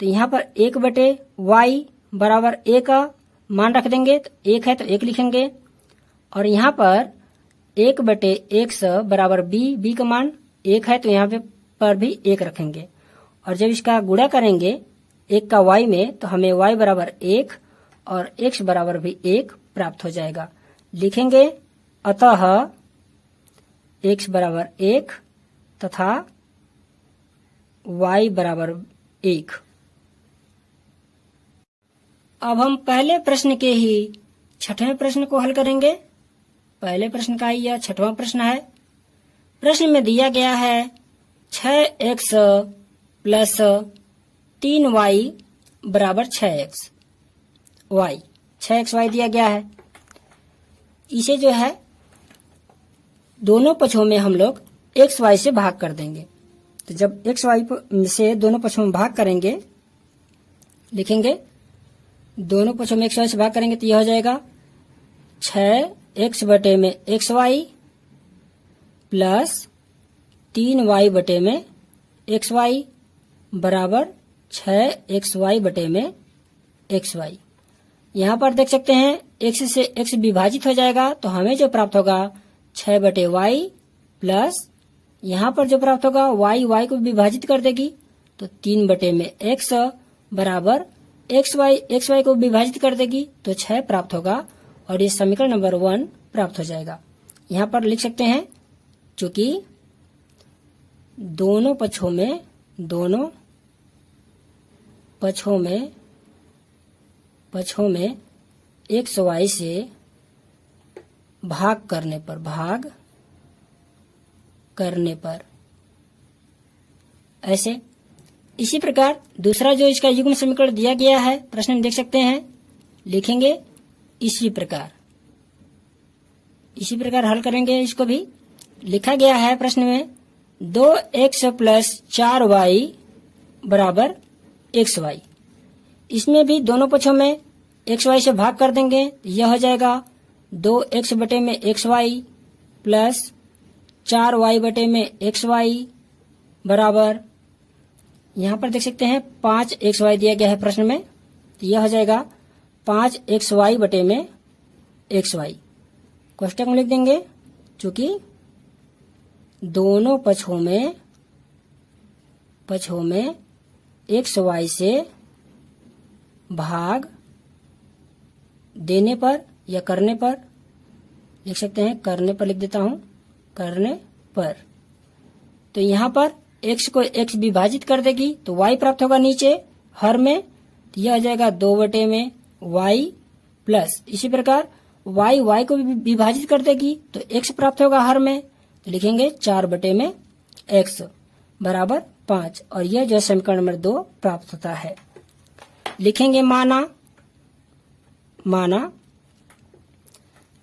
तो यहाँ पर 1/y बराबर a का मान रख देंगे, तो 1 है तो 1 लिखेंगे, और यहाँ पर 1/x बराबर b का मान 1 है तो यहाँ पर भी 1 रखेंगे, और जब इसका गुणा करेंगे 1 का y में, तो हमें y बराबर 1 और x बराबर भी 1 प्राप्त हो जाएगा। लिखेंगे अतः x बराबर 1 तथा y बराबर 1। अब हम पहले प्रश्न के ही 6वें प्रश्न को हल करेंगे। पहले प्रश्न का ही यह 6वां प्रश्न है। प्रश्न में दिया गया है 6x प्लस 3y बराबर 6xy दिया गया है। इसे जो है दोनों पक्षों में हम लोग xy से भाग कर देंगे। तो जब xy से दोनों पक्षों में भाग करेंगे, लिखेंगे दोनों पक्षों में xy से भाग करेंगे तो यह हो जाएगा 6x बटे में xy प्लस 3y बटे में xy बराबर 6xy बटे में xy। यहाँ पर देख सकते हैं x से x विभाजित हो जाएगा, तो हमें जो प्राप्त होगा 6/y प्लस यहाँ पर जो प्राप्त होगा y को विभाजित कर देगी, तो 3 बटे में x बराबर xy को विभाजित कर देगी, तो 6 प्राप्त होगा, और ये समीकरण नंबर 1 प्राप्त हो जाएगा। यहाँ पर लिख सकते हैं चूंकि दोनों पक्षों में xy से भाग करने पर ऐसे। इसी प्रकार दूसरा जो इसका युग्म समीकरण दिया गया है प्रश्न में देख सकते हैं, लिखेंगे इसी प्रकार हल करेंगे। इसको भी लिखा गया है प्रश्न में 2x प्लस 4y बराबर xy। इसमें भी दोनों पक्षों में xy से भाग कर देंगे, यह हो जाएगा 2x बटे में xy प्लस 4y बटे में xy बराबर, यहाँ पर देख सकते हैं 5xy दिया गया है प्रश्न में, तो यह हो जाएगा 5xy बटे में xy। कोष्टक में लिख देंगे चूंकि दोनों पक्षों में एक्स वाई से भाग देने पर या करने पर, लिख सकते हैं करने पर, लिख देता हूं करने पर। तो यहाँ पर x को x विभाजित कर देगी तो y प्राप्त होगा नीचे हर में, तो यह हो जाएगा 2 में y प्लस, इसी प्रकार y को भी विभाजित कर देगी तो x प्राप्त होगा हर में, तो लिखेंगे 4 में x बराबर 5, और यह जो समीकरण नंबर 2 प्राप्त होता है। लिखेंगे माना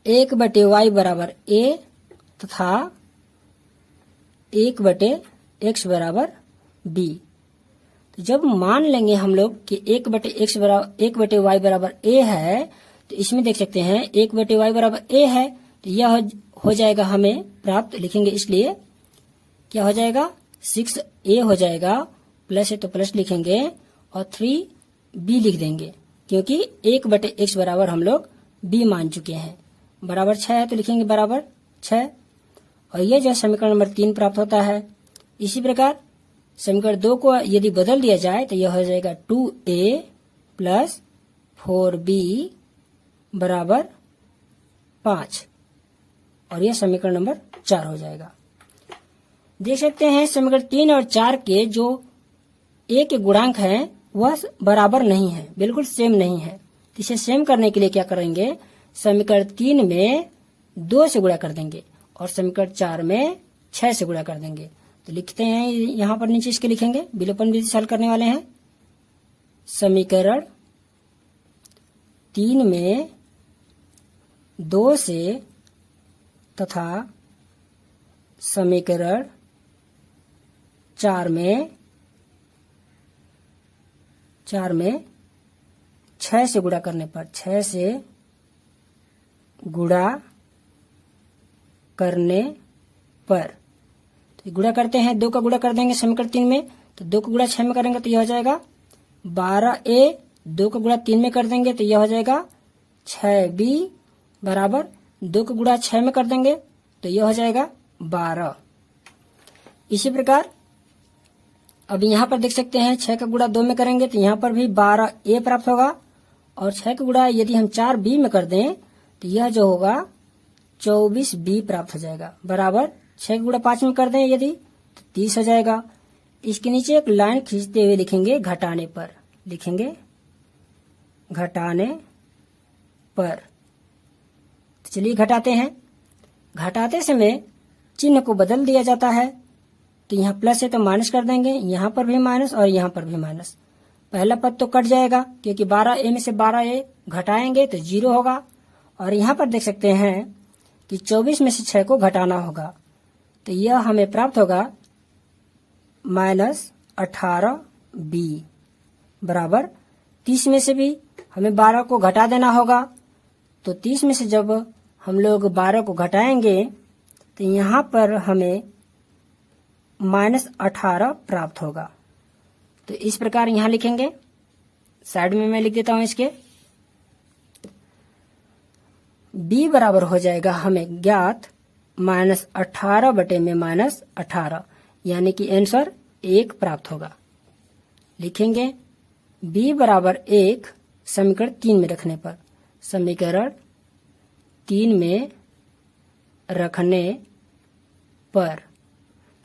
1/y बराबर a तथा 1/x बराबर b। तो जब मान लेंगे हम लोग कि 1/y बराबर a है, तो इसमें देख सकते हैं 1/y बराबर a है, तो यह हो जाएगा हमें प्राप्त। लिखेंगे इसलिए क्या हो जाएगा 6a हो जाएगा, प्लस है तो प्लस लिखेंगे और 3b लिख देंगे, क्योंकि 1/x बराबर हम लोग b मान चुके हैं। बराबर 6 है तो लिखेंगे बराबर 6, और यह जो समीकरण नंबर 3 प्राप्त होता है। इसी प्रकार समीकरण 2 को यदि बदल दिया जाए तो यह हो जाएगा 2a प्लस 4b बराबर 5, और यह समीकरण नंबर 4 हो जाएगा। देख सकते हैं समीकरण 3 और 4 के जो a के गुणांक हैं वह बराबर नहीं है, बिल्कुल सेम नहीं है। तो इसे सेम करने के लिए क्या करेंगे, समीकरण 3 में 2 से गुणा कर देंगे और समीकरण 4 में 6 से गुणा कर देंगे। तो लिखते हैं यहाँ पर नीचे इसके लिखेंगे, विलोपन विधि से हल करने वाले हैं। समीकरण 3 में 2 से तथा समीकरण 4 में 6 से गुणा करने पर, 6 से गुणा करने पर, तो गुणा करते हैं 2 का गुणा कर देंगे समीकरण 3 में, तो 2 का गुणा 6 में करेंगे तो यह हो जाएगा 12a, 2 का गुणा 3 में कर देंगे तो यह हो जाएगा 6b बराबर 2 का गुणा 6 में कर देंगे तो यह हो जाएगा 12। इसी प्रकार अब यहाँ पर देख सकते हैं 6 का गुणा 2 में करेंगे तो यहाँ पर भी 12a प्राप्त होगा, और 6 का गुणा यदि हम 4b में कर दें तो यह जो होगा 24b प्राप्त हो जाएगा, बराबर 6 का गुणा 5 में कर दें यदि तो 30 हो जाएगा। इसके नीचे एक लाइन खींचते हुए लिखेंगे घटाने पर, लिखेंगे घटाने पर। तो चलिए घटाते हैं। घटाते समय चिन्ह को बदल दिया जाता है, तो यहाँ प्लस है तो माइनस कर देंगे, यहाँ पर भी माइनस और यहाँ पर भी माइनस। पहला पद तो कट जाएगा क्योंकि 12a में से 12a घटाएंगे तो 0 होगा, और यहाँ पर देख सकते हैं कि 24 में से 6 को घटाना होगा, तो यह हमें प्राप्त होगा -18b बराबर 30 में से भी हमें 12 को घटा देना होगा, तो 30 में से जब हम लोग 12 को घटाएंगे तो यहाँ पर हमें -18 प्राप्त होगा। तो इस प्रकार यहाँ लिखेंगे, साइड में मैं लिख देता हूं इसके। b बराबर हो जाएगा हमें ज्ञात -18 में -18, यानी कि आंसर 1 प्राप्त होगा। लिखेंगे b बराबर 1 समीकरण 3 में रखने पर, समीकरण 3 में रखने पर,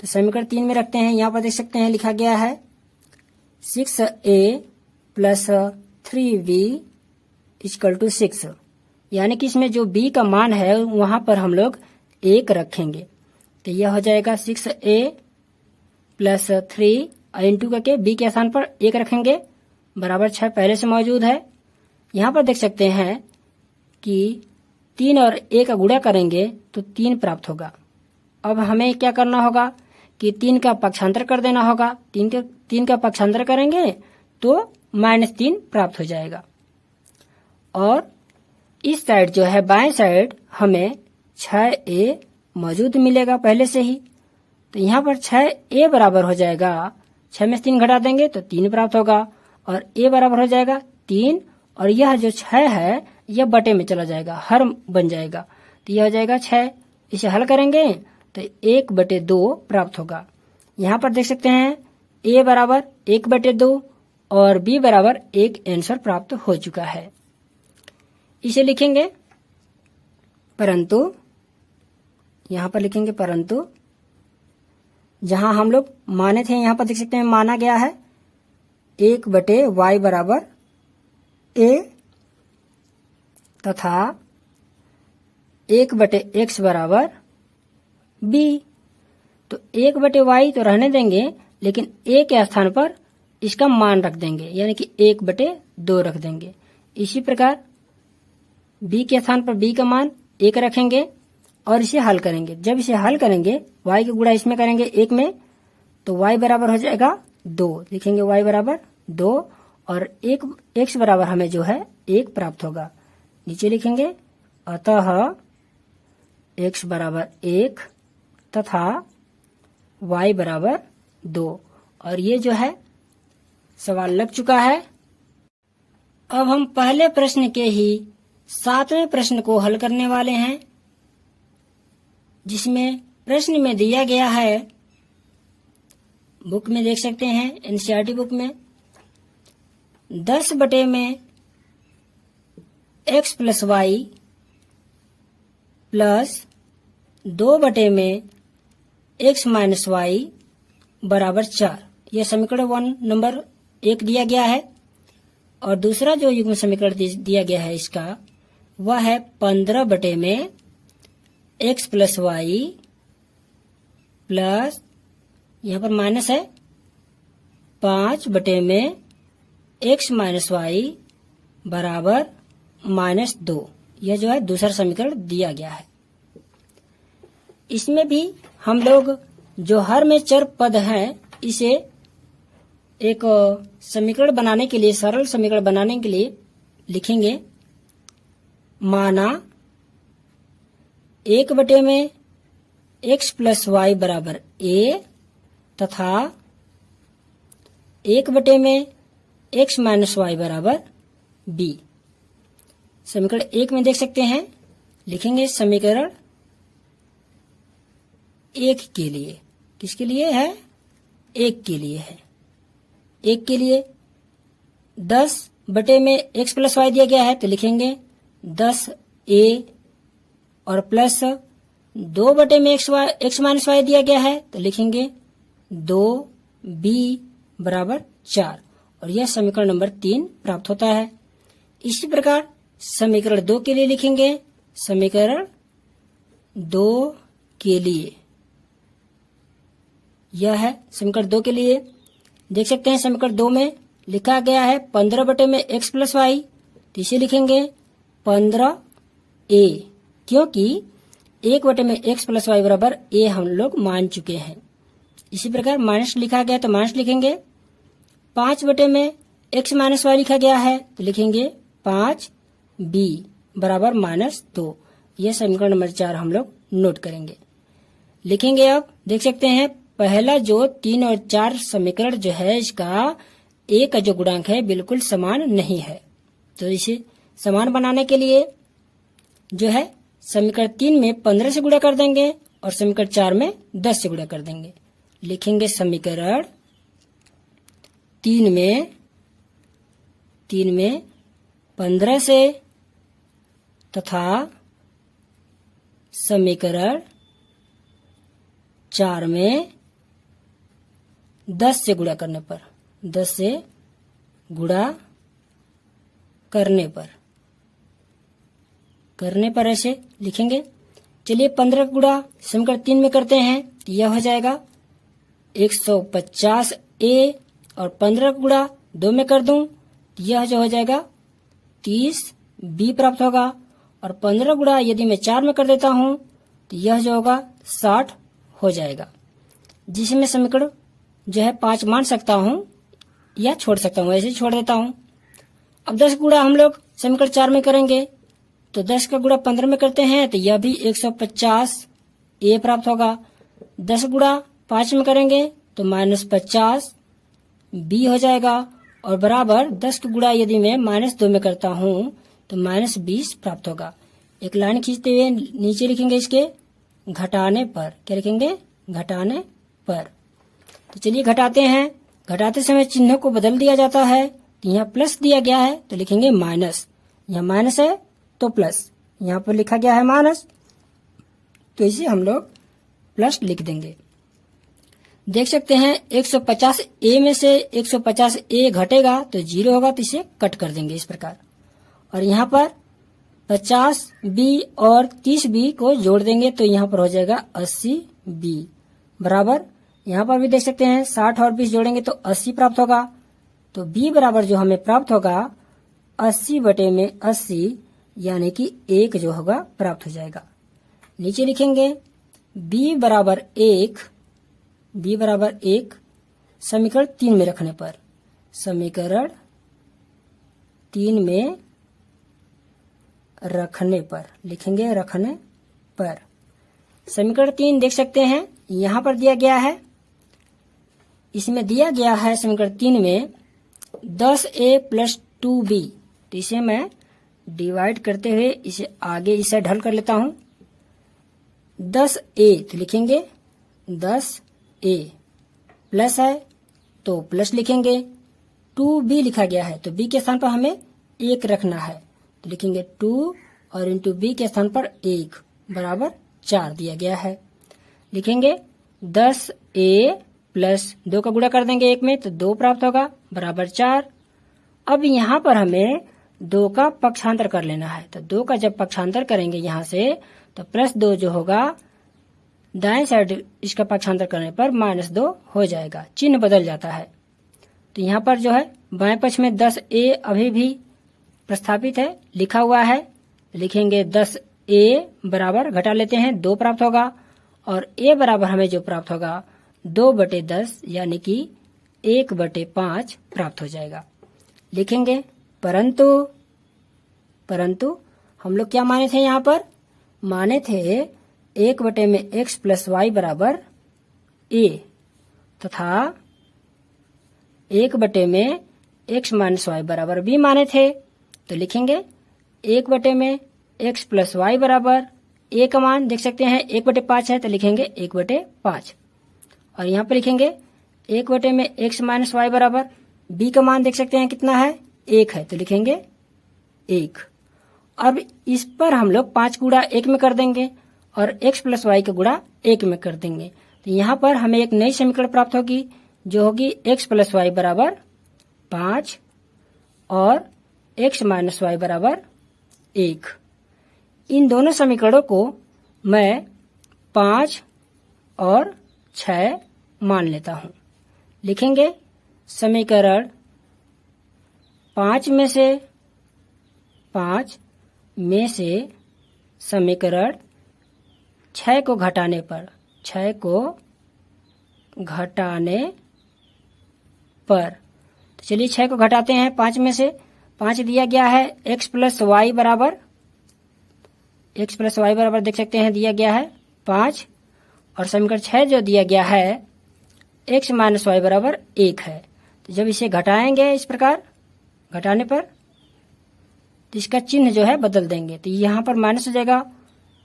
तो समीकरण 3 में रखते हैं। यहाँ पर देख सकते हैं लिखा गया है 6a plus 3b equal to 6, यानी कि इसमें जो b का मान है वहां पर हम लोग 1 रखेंगे, तो यह हो जाएगा 6a प्लस 3 इंटू करके b के स्थान पर 1 रखेंगे बराबर 6 पहले से मौजूद है। यहाँ पर देख सकते हैं कि 3 और a का गुणा करेंगे तो 3 प्राप्त होगा। अब हमें क्या करना होगा कि 3 का पक्षांतर कर देना होगा, 3 का पक्षांतर करेंगे तो -3 प्राप्त हो जाएगा, और इस साइड जो है बाएं साइड हमें 6a मौजूद मिलेगा पहले से ही, तो यहाँ पर 6a बराबर हो जाएगा, 6 में से 3 घटा देंगे तो 3 प्राप्त होगा, और a बराबर हो जाएगा 3, और यह जो 6 है यह बटे में चला जाएगा, हर बन जाएगा, तो यह हो जाएगा 6। इसे हल करेंगे तो 1/2 प्राप्त होगा। यहाँ पर देख सकते हैं a बराबर 1/2 और b बराबर 1 आंसर प्राप्त हो चुका है। इसे लिखेंगे परंतु, यहाँ पर लिखेंगे परंतु जहां हम लोग माने थे यहाँ पर देख सकते हैं माना गया है 1/y बराबर a तथा 1/x बराबर b। तो 1/y तो रहने देंगे, लेकिन a के स्थान पर इसका मान रख देंगे, यानी कि 1/2 रख देंगे। इसी प्रकार b के स्थान पर b का मान 1 रखेंगे और इसे हल करेंगे। जब इसे हल करेंगे y का गुणा इसमें करेंगे 1 में, तो y बराबर हो जाएगा 2। लिखेंगे y बराबर 2 और 1 x बराबर हमें जो है 1 प्राप्त होगा। नीचे लिखेंगे अतः x बराबर 1 तथा y बराबर 2। और ये जो है सवाल लग चुका है। अब हम पहले प्रश्न के ही 7वें प्रश्न को हल करने वाले हैं, जिसमें प्रश्न में दिया गया है, बुक में देख सकते हैं एनसीईआरटी बुक में 10 में x प्लस वाई प्लस 2 में x माइनस वाई बराबर 4। यह समीकरण 1 नंबर 1 दिया गया है। और दूसरा जो युग्म समीकरण दिया गया है इसका वह है 15 में x प्लस वाई प्लस, यहाँ पर माइनस है, 5 में x माइनस वाई बराबर -2। यह जो है दूसरा समीकरण दिया गया है। इसमें भी हम लोग जो हर में चर पद हैं इसे एक समीकरण बनाने के लिए, सरल समीकरण बनाने के लिए लिखेंगे। माना 1 में x प्लस वाई बराबर a तथा 1 में x माइनस वाई बराबर b। समीकरण 1 में देख सकते हैं, लिखेंगे समीकरण 1 के लिए। किसके लिए है? 1 के लिए है। 1 के लिए 10 में x प्लस वाई दिया गया है तो लिखेंगे 10a और प्लस 2 में x माइनस वाई दिया गया है तो लिखेंगे 2b बराबर 4। और यह समीकरण नंबर 3 प्राप्त होता है। इसी प्रकार समीकरण 2 के लिए लिखेंगे, समीकरण 2 के लिए यह है समीकरण 2 के लिए। देख सकते हैं समीकरण 2 में लिखा गया है 15 में x प्लस वाई, तो इसे लिखेंगे 15a, क्योंकि 1 में x प्लस वाई बराबर a हम लोग मान चुके हैं। इसी प्रकार माइनस लिखा गया तो माइनस लिखेंगे। 5 में x माइनस वाई लिखा गया है तो लिखेंगे 5b बराबर -2। यह समीकरण नंबर 4 हम लोग नोट करेंगे। लिखेंगे अब देख सकते हैं पहला जो 3 और 4 समीकरण जो है इसका a का जो गुणांक है बिल्कुल समान नहीं है, तो इसे समान बनाने के लिए जो है समीकरण 3 में 15 से गुणा कर देंगे और समीकरण 4 में 10 से गुणा कर देंगे। लिखेंगे समीकरण 3 में 15 से तथा समीकरण 4 में 10 से गुणा करने पर, 10 से गुणा करने पर ऐसे लिखेंगे। चलिए 15 गुणा समीकरण 3 में करते हैं तो यह हो जाएगा 150a और 15 गुणा 2 में कर दूं तो यह जो हो जाएगा 30b प्राप्त होगा। और 15 गुणा यदि मैं 4 में कर देता हूं तो यह जो होगा 60 हो जाएगा, जिसमें समीकरण जो है 5 मान सकता हूं या छोड़ सकता हूं, ऐसे छोड़ देता हूं। अब 10 गुणा हम लोग समीकरण 4 में करेंगे तो 10 का गुणा 15 में करते हैं तो यह भी 150a प्राप्त होगा। 10 गुणा 5 में करेंगे तो -50b हो जाएगा और बराबर 10 का गुणा यदि मैं -2 में करता हूं तो -20 प्राप्त होगा। एक लाइन खींचते हुए नीचे लिखेंगे इसके, घटाने पर, क्या लिखेंगे, घटाने पर। तो चलिए घटाते हैं। घटाते समय चिन्ह को बदल दिया जाता है। तो यहाँ प्लस दिया गया है तो लिखेंगे माइनस, यहाँ माइनस है तो प्लस, यहाँ पर लिखा गया है माइनस तो इसे हम लोग प्लस लिख देंगे। देख सकते हैं 150 ए में से 150 ए घटेगा तो 0 होगा, तो इसे कट कर देंगे इस प्रकार। और यहाँ पर 50 बी और 30 बी को जोड़ देंगे तो यहाँ पर हो जाएगा 80 बी बराबर। यहाँ पर भी देख सकते हैं 60 और 20 जोड़ेंगे तो 80 प्राप्त होगा। तो बी बराबर जो हमें प्राप्त होगा 80 बटे में 80 यानी कि 1 जो होगा प्राप्त हो जाएगा। नीचे लिखेंगे b बराबर 1, b बराबर 1 समीकरण 3 में रखने पर, समीकरण 3 में रखने पर लिखेंगे, रखने पर। समीकरण 3 देख सकते हैं यहाँ पर दिया गया है, इसमें दिया गया है समीकरण 3 में 10a प्लस 2b। तो इसे मैं डिवाइड करते हुए इसे आगे इसे ढल कर लेता हूं। 10a तो लिखेंगे 10a प्लस है तो प्लस लिखेंगे, 2b लिखा गया है तो b के स्थान पर हमें 1 रखना है तो लिखेंगे 2 और इंटू b के स्थान पर 1 बराबर 4 दिया गया है। लिखेंगे 10a प्लस 2 का गुणा कर देंगे 1 में तो 2 प्राप्त होगा बराबर 4। अब यहाँ पर हमें 2 का पक्षांतर कर लेना है तो 2 का जब पक्षांतर करेंगे यहाँ से तो प्लस 2 जो होगा दाएं साइड इसका पक्षांतर करने पर -2 हो जाएगा, चिन्ह बदल जाता है। तो यहाँ पर जो है बाएं पक्ष में 10a अभी भी प्रस्थापित है, लिखा हुआ है। लिखेंगे 10a बराबर, घटा लेते हैं 2 प्राप्त होगा और a बराबर हमें जो प्राप्त होगा 2/10 यानी कि 1/5 प्राप्त हो जाएगा। लिखेंगे परंतु हम लोग क्या माने थे, यहाँ पर माने थे 1 में x प्लस वाई बराबर a तथा 1 में x माइनस वाई बराबर b माने थे। तो लिखेंगे 1 में x प्लस वाई बराबर a का मान देख सकते हैं 1/5 है तो लिखेंगे 1/5 और यहाँ पर लिखेंगे 1 में x माइनस वाई बराबर b का मान देख सकते हैं कितना है, 1 है तो लिखेंगे 1। अब इस पर हम लोग 5 गुणा 1 में कर देंगे और x प्लस वाई का गुणा 1 में कर देंगे तो यहाँ पर हमें एक नई समीकरण प्राप्त होगी जो होगी x प्लस वाई बराबर 5 और x माइनस वाई बराबर 1। इन दोनों समीकरणों को मैं 5 और 6 मान लेता हूँ। लिखेंगे समीकरण 5 में से समीकरण 6 को घटाने पर, 6 को घटाने पर, तो चलिए 6 को घटाते हैं 5 में से। 5 दिया गया है x प्लस वाई बराबर देख सकते हैं दिया गया है 5 और समीकरण 6 जो दिया गया है x माइनस वाई बराबर 1 है। तो जब इसे घटाएंगे इस प्रकार घटाने पर तो इसका चिन्ह जो है बदल देंगे तो यहाँ पर माइनस हो जाएगा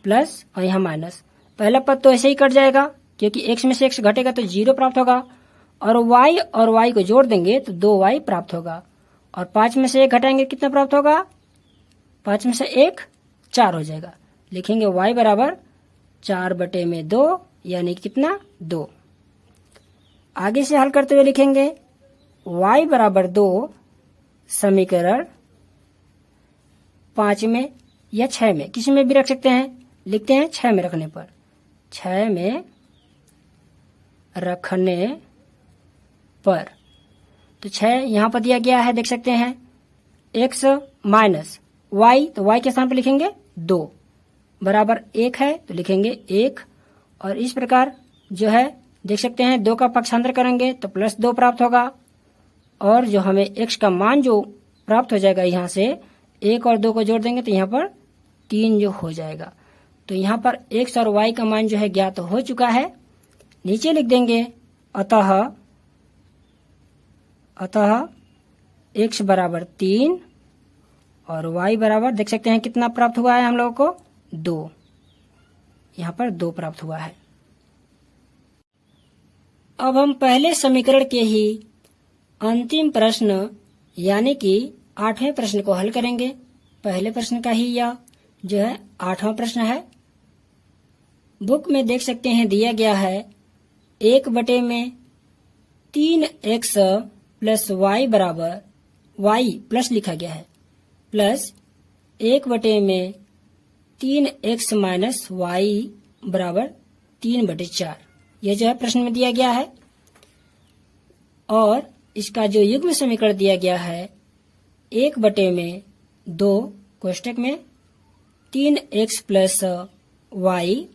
प्लस और यहाँ माइनस। पहला पद तो ऐसे ही कट जाएगा क्योंकि x में से x घटेगा तो 0 प्राप्त होगा और y को जोड़ देंगे तो 2y प्राप्त होगा और 5 में से 1 घटाएंगे कितना प्राप्त होगा, 5 में से 1 4 हो जाएगा। लिखेंगे y बराबर 4/2 यानी कितना 2। आगे से हल करते हुए लिखेंगे y बराबर 2 समीकरण 5 में या 6 में किसी में भी रख सकते हैं। लिखते हैं 6 में रखने पर, 6 में रखने पर तो 6 यहाँ पर दिया गया है देख सकते हैं x माइनस y तो y के स्थान पर लिखेंगे 2 बराबर 1 है तो लिखेंगे 1 और इस प्रकार जो है देख सकते हैं 2 का पक्षांतर करेंगे तो प्लस 2 प्राप्त होगा और जो हमें x का मान जो प्राप्त हो जाएगा यहाँ से 1 और 2 को जोड़ देंगे तो यहाँ पर 3 जो हो जाएगा। तो यहाँ पर x और y का मान जो है ज्ञात हो चुका है। नीचे लिख देंगे अतः x बराबर 3 और y बराबर देख सकते हैं कितना प्राप्त हुआ है हम लोगों को 2। यहाँ पर 2 प्राप्त हुआ है। अब हम पहले समीकरण के ही अंतिम प्रश्न यानी कि 8वें प्रश्न को हल करेंगे। पहले प्रश्न का ही यह जो है 8वां प्रश्न है। बुक में देख सकते हैं दिया गया है 1/3x प्लस y बराबर y प्लस लिखा गया है प्लस 1/3x माइनस y बराबर 3/4। यह जो है प्रश्न में दिया गया है और इसका जो युग्म समीकरण दिया गया है 1/2 कोष्टक में 3x प्लस y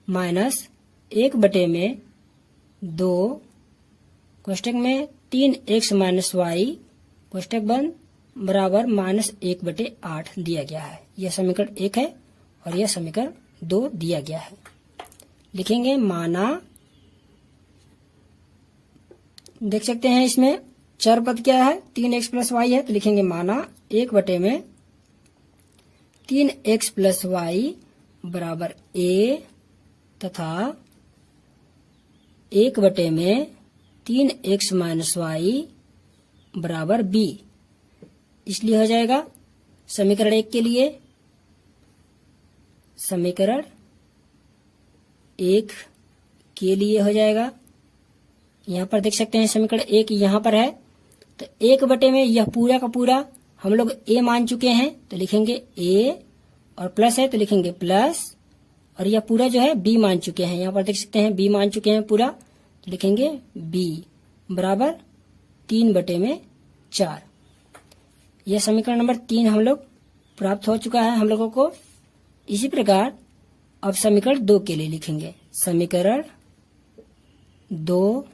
माइनस 1/2 कोष्टक में 3x माइनस y कोष्टक बंद बराबर -1/8 दिया गया है। यह समीकरण 1 है और यह समीकरण 2 दिया गया है। लिखेंगे माना, देख सकते हैं इसमें चर पद क्या है 3x प्लस y है, तो लिखेंगे माना 1/3x प्लस y बराबर a तथा 1/3x माइनस y बराबर b। इसलिए हो जाएगा समीकरण 1 के लिए, समीकरण 1 के लिए हो जाएगा। यहाँ पर देख सकते हैं समीकरण 1 यहाँ पर है, तो 1 में यह पूरा का पूरा हम लोग a मान चुके हैं, तो लिखेंगे a और प्लस है तो लिखेंगे प्लस, और यह पूरा जो है b मान चुके हैं। यहाँ पर देख सकते हैं b मान चुके हैं पूरा, तो लिखेंगे b बराबर 3/4। यह समीकरण नंबर 3 हम लोग प्राप्त हो चुका है हम लोगों को। इसी प्रकार अब समीकरण 2 के लिए लिखेंगे। समीकरण 2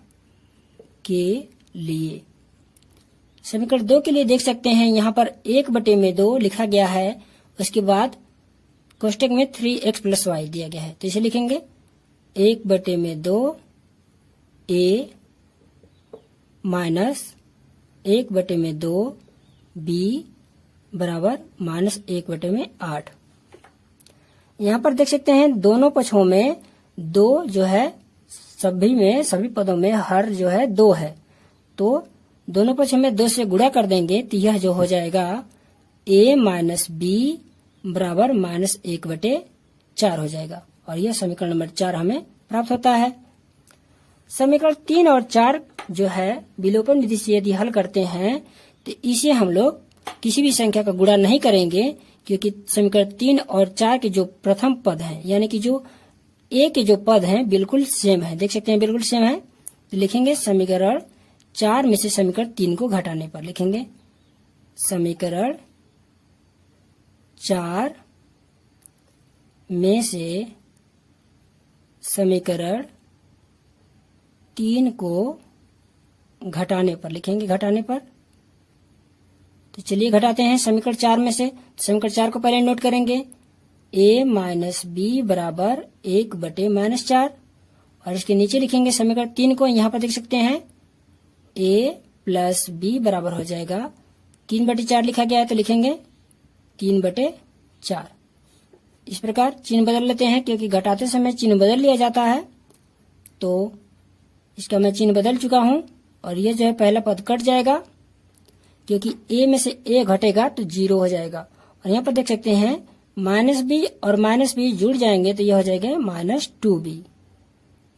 के लिए, समीकरण 2 के लिए देख सकते हैं यहाँ पर 1/2 लिखा गया है, उसके बाद कोष्टक में 3x प्लस y दिया गया है, तो इसे लिखेंगे 1/2 a माइनस 1/2 b बराबर -1/8। यहाँ पर देख सकते हैं दोनों पक्षों में 2 जो है, सभी पदों में हर जो है 2 है, तो दोनों पक्षों में 2 से गुणा कर देंगे तो यह जो हो जाएगा a माइनस b बराबर -1/4 हो जाएगा, और यह समीकरण नंबर 4 हमें प्राप्त होता है। समीकरण 3 और 4 जो है विलोपन विधि से यदि हल करते हैं तो इसे हम लोग किसी भी संख्या का गुणा नहीं करेंगे, क्योंकि समीकरण 3 और 4 के जो प्रथम पद हैं यानी कि जो a के जो पद हैं बिल्कुल सेम है, देख सकते हैं बिल्कुल सेम है, तो लिखेंगे समीकरण 4 में से समीकरण 3 को घटाने पर लिखेंगे समीकरण 4 में से समीकरण 3 को घटाने पर लिखेंगे, घटाने पर। तो चलिए घटाते हैं समीकरण 4 में से। समीकरण 4 को पहले नोट करेंगे, a माइनस b बराबर 1/-4, और इसके नीचे लिखेंगे समीकरण 3 को। यहाँ पर देख सकते हैं a प्लस b बराबर हो जाएगा 3/4 लिखा गया है, तो लिखेंगे 3/4। इस प्रकार चिन्ह बदल लेते हैं, क्योंकि घटाते समय चिन्ह बदल लिया जाता है, तो इसका मैं चिन्ह बदल चुका हूं, और ये जो है पहला पद कट जाएगा, क्योंकि a में से a घटेगा तो 0 हो जाएगा। और यहाँ पर देख सकते हैं -b और -b जुड़ जाएंगे तो यह हो जाएगा -2b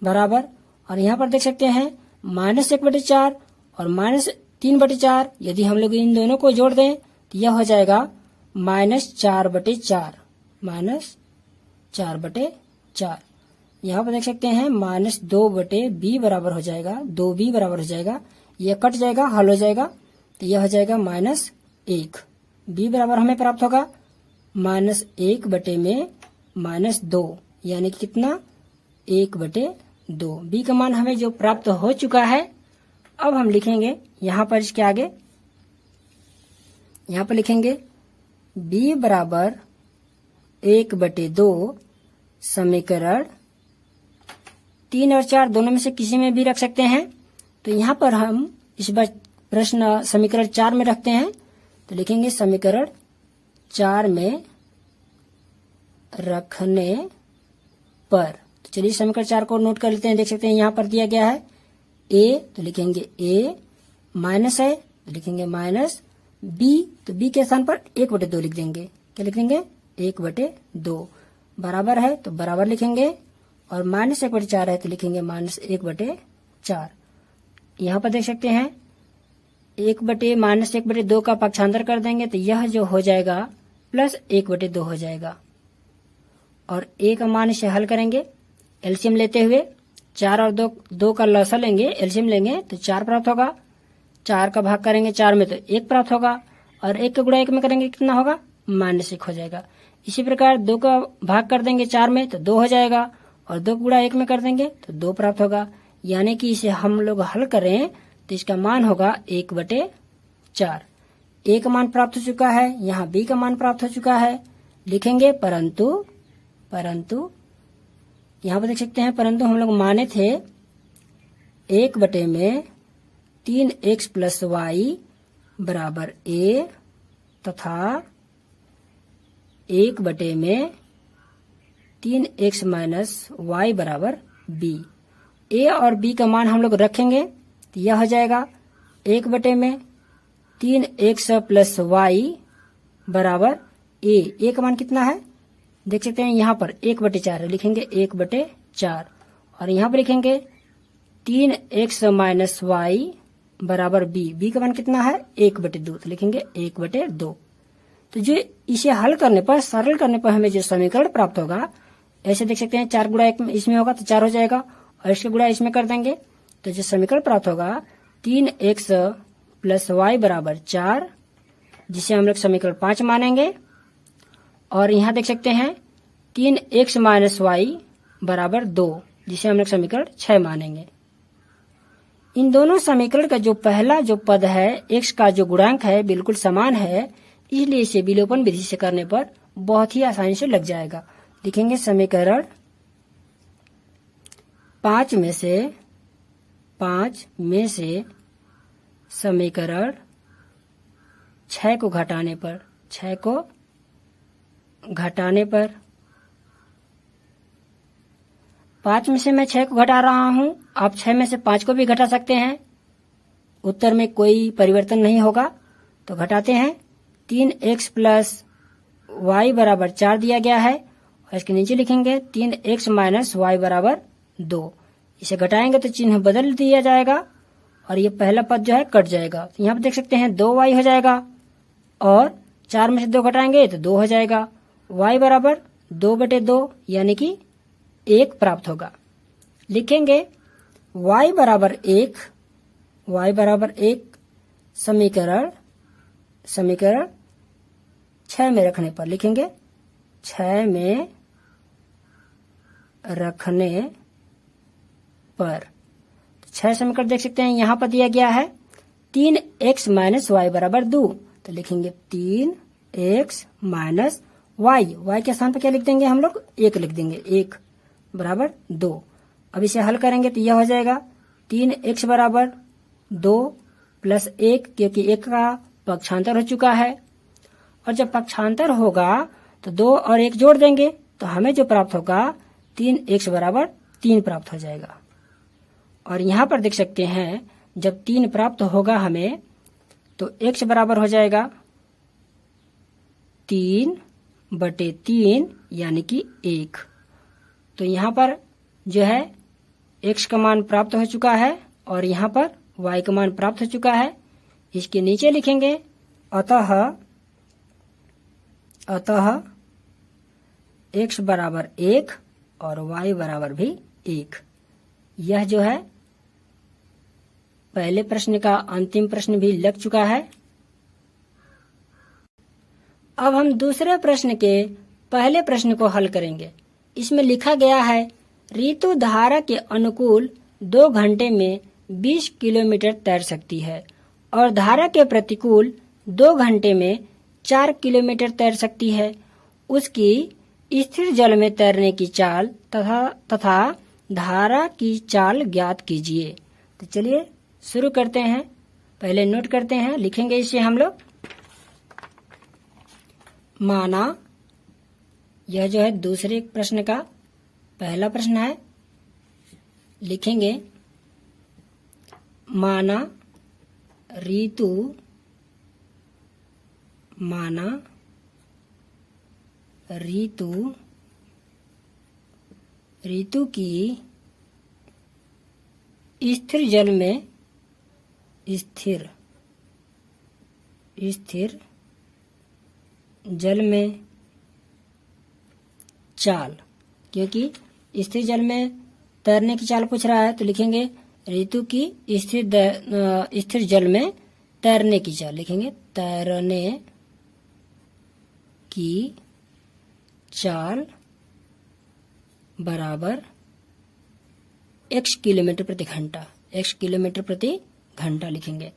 बराबर, और यहाँ पर देख सकते हैं -1/4 और -3/4, यदि हम लोग इन दोनों को जोड़ दें तो यह हो जाएगा -4/4, -4/4। यहाँ पर देख सकते हैं -2/b बराबर हो जाएगा, 2b बराबर हो जाएगा, यह कट जाएगा, हल हो जाएगा, तो यह हो जाएगा -1। b बराबर हमें प्राप्त होगा -1/2, यानी कि कितना 1/2। b का मान हमें जो प्राप्त हो चुका है, अब हम लिखेंगे यहाँ पर इसके आगे, यहाँ पर लिखेंगे b बराबर 1/2 समीकरण 3 और 4 दोनों में से किसी में भी रख सकते हैं। तो यहाँ पर हम इस बार प्रश्न समीकरण 4 में रखते हैं, तो लिखेंगे समीकरण 4 में रखने पर। तो चलिए समीकरण 4 को नोट कर लेते हैं। देख सकते हैं यहाँ पर दिया गया है a, तो लिखेंगे a, माइनस है तो लिखेंगे माइनस, b, तो b के स्थान पर 1/2 लिख देंगे। क्या लिख देंगे? 1/2। बराबर है तो बराबर लिखेंगे, और माइनस 1/4 है तो लिखेंगे माइनस 1/4। यहाँ पर देख सकते हैं माइनस 1/2 का पक्षांतर कर देंगे तो यह जो हो जाएगा प्लस 1/2 हो जाएगा। और a का मान इसे हल करेंगे एलसीएम लेते हुए, 4 और 2 का लसा लेंगे, एलसीएम लेंगे तो 4 प्राप्त होगा। 4 का भाग करेंगे 4 में तो 1 प्राप्त होगा, और 1 का गुणा 1 में करेंगे कितना होगा? -1 हो जाएगा। इसी प्रकार 2 का भाग कर देंगे 4 में तो 2 हो जाएगा, और 2 गुणा 1 में कर देंगे तो 2 प्राप्त होगा। यानी कि इसे हम लोग हल करें तो इसका मान होगा 1/4। a का मान प्राप्त हो चुका है, यहाँ b का मान प्राप्त हो चुका है। लिखेंगे परंतु यहाँ पर देख सकते हैं परंतु हम लोग माने थे 1/3x + y बराबर a, तथा 1/3x - y बराबर b। a और b का मान हम लोग रखेंगे तो यह हो जाएगा 1/3x + y बराबर a का मान कितना है? देख सकते हैं यहाँ पर 1/4 है, लिखेंगे 1/4, और यहाँ पर लिखेंगे 3x - y बराबर b का मान कितना है? 1/2, तो लिखेंगे 1/2। तो जो इसे हल करने पर, सरल करने पर हमें जो समीकरण प्राप्त होगा, ऐसे देख सकते हैं 4 गुणा 1 इसमें होगा तो 4 हो जाएगा, और इसके गुणा इसमें कर देंगे तो जो समीकरण प्राप्त होगा 3x + y बराबर 4, जिसे हम लोग समीकरण 5 मानेंगे। और यहाँ देख सकते हैं 3x - y बराबर 2, जिसे हम लोग समीकरण 6 मानेंगे। इन दोनों समीकरण का जो पहला जो पद है, x का जो गुणांक है, बिल्कुल समान है, इसलिए इसे विलोपन विधि से करने पर बहुत ही आसानी से लग जाएगा। लिखेंगे समीकरण 5 में से समीकरण 6 को घटाने पर 5 में से मैं 6 को घटा रहा हूं, आप 6 में से 5 को भी घटा सकते हैं, उत्तर में कोई परिवर्तन नहीं होगा। तो घटाते हैं, 3x + y बराबर 4 दिया गया है, और इसके नीचे लिखेंगे 3x - y बराबर 2। इसे घटाएंगे तो चिन्ह बदल दिया जाएगा, और ये पहला पद जो है कट जाएगा। तो यहाँ पर देख सकते हैं 2y हो जाएगा, और 4 में से 2 घटाएंगे तो 2 हो जाएगा। y बराबर 2/2 यानी कि 1 प्राप्त होगा। लिखेंगे y बराबर 1 समीकरण 6 में रखने पर, लिखेंगे 6 में रखने पर 6 समीकरण देख सकते हैं यहाँ पर दिया गया है 3x - y बराबर 2, तो लिखेंगे 3x - y के स्थान पर क्या लिख देंगे हम लोग? 1 लिख देंगे, 1 बराबर 2। अब इसे हल करेंगे तो यह हो जाएगा 3x बराबर 2 + 1, क्योंकि 1 का पक्षांतर हो चुका है, और जब पक्षांतर होगा तो 2 और 1 जोड़ देंगे तो हमें जो प्राप्त होगा 3x बराबर 3 प्राप्त हो जाएगा। और यहाँ पर देख सकते हैं जब 3 प्राप्त होगा हमें तो x बराबर हो जाएगा 3/3 यानी कि 1। तो यहाँ पर जो है x का मान प्राप्त हो चुका है, और यहाँ पर y का मान प्राप्त हो चुका है। इसके नीचे लिखेंगे अतः x बराबर 1 और y बराबर भी 1। यह जो है पहले प्रश्न का अंतिम प्रश्न भी लग चुका है। अब हम दूसरे प्रश्न के पहले प्रश्न को हल करेंगे। इसमें लिखा गया है ऋतु धारा के अनुकूल 2 घंटे में 20 किलोमीटर तैर सकती है, और धारा के प्रतिकूल 2 घंटे में 4 किलोमीटर तैर सकती है। उसकी स्थिर जल में तैरने की चाल तथा धारा की चाल ज्ञात कीजिए। तो चलिए शुरू करते हैं। पहले नोट करते हैं, लिखेंगे इसे हम लोग। माना यह जो है दूसरे प्रश्न का पहला प्रश्न है, लिखेंगे माना ऋतु की स्थिर जल में चाल, क्योंकि स्थिर जल में तैरने की चाल पूछ रहा है तो लिखेंगे ऋतु की स्थिर जल में तैरने की चाल। लिखेंगे तैरने की चाल बराबर x किलोमीटर प्रति घंटा लिखेंगे।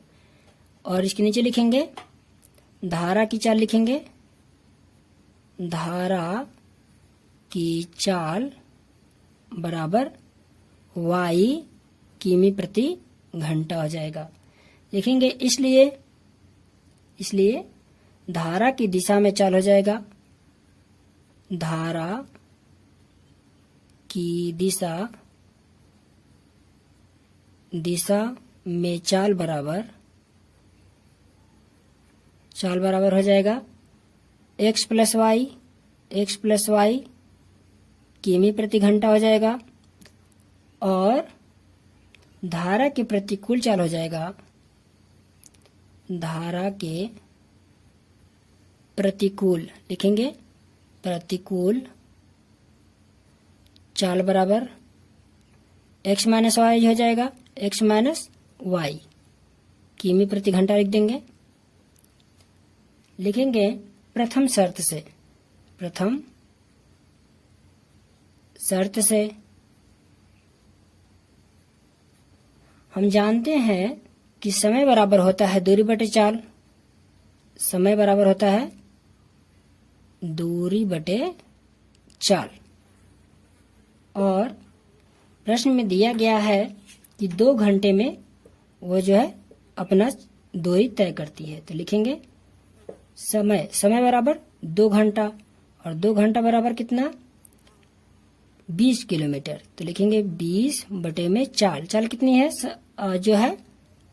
और इसके नीचे लिखेंगे धारा की चाल। लिखेंगे धारा की चाल बराबर y किमी प्रति घंटा हो जाएगा। लिखेंगे इसलिए धारा की दिशा में चाल हो जाएगा, धारा की दिशा में चाल बराबर हो जाएगा x प्लस वाई किमी प्रति घंटा हो जाएगा। और धारा के प्रतिकूल चाल हो जाएगा, धारा के प्रतिकूल। लिखेंगे प्रतिकूल चाल बराबर x माइनस वाई हो जाएगा, x माइनस वाई किमी प्रति घंटा लिख देंगे। लिखेंगे प्रथम शर्त से हम जानते हैं कि समय बराबर होता है दूरी बटे चाल। समय बराबर होता है दूरी बटे चाल। और प्रश्न में दिया गया है कि 2 घंटे में वो जो है अपना दूरी तय करती है। तो लिखेंगे समय बराबर 2 घंटा, और 2 घंटा बराबर कितना 20 किलोमीटर। तो लिखेंगे 20 बटे में चाल कितनी है जो है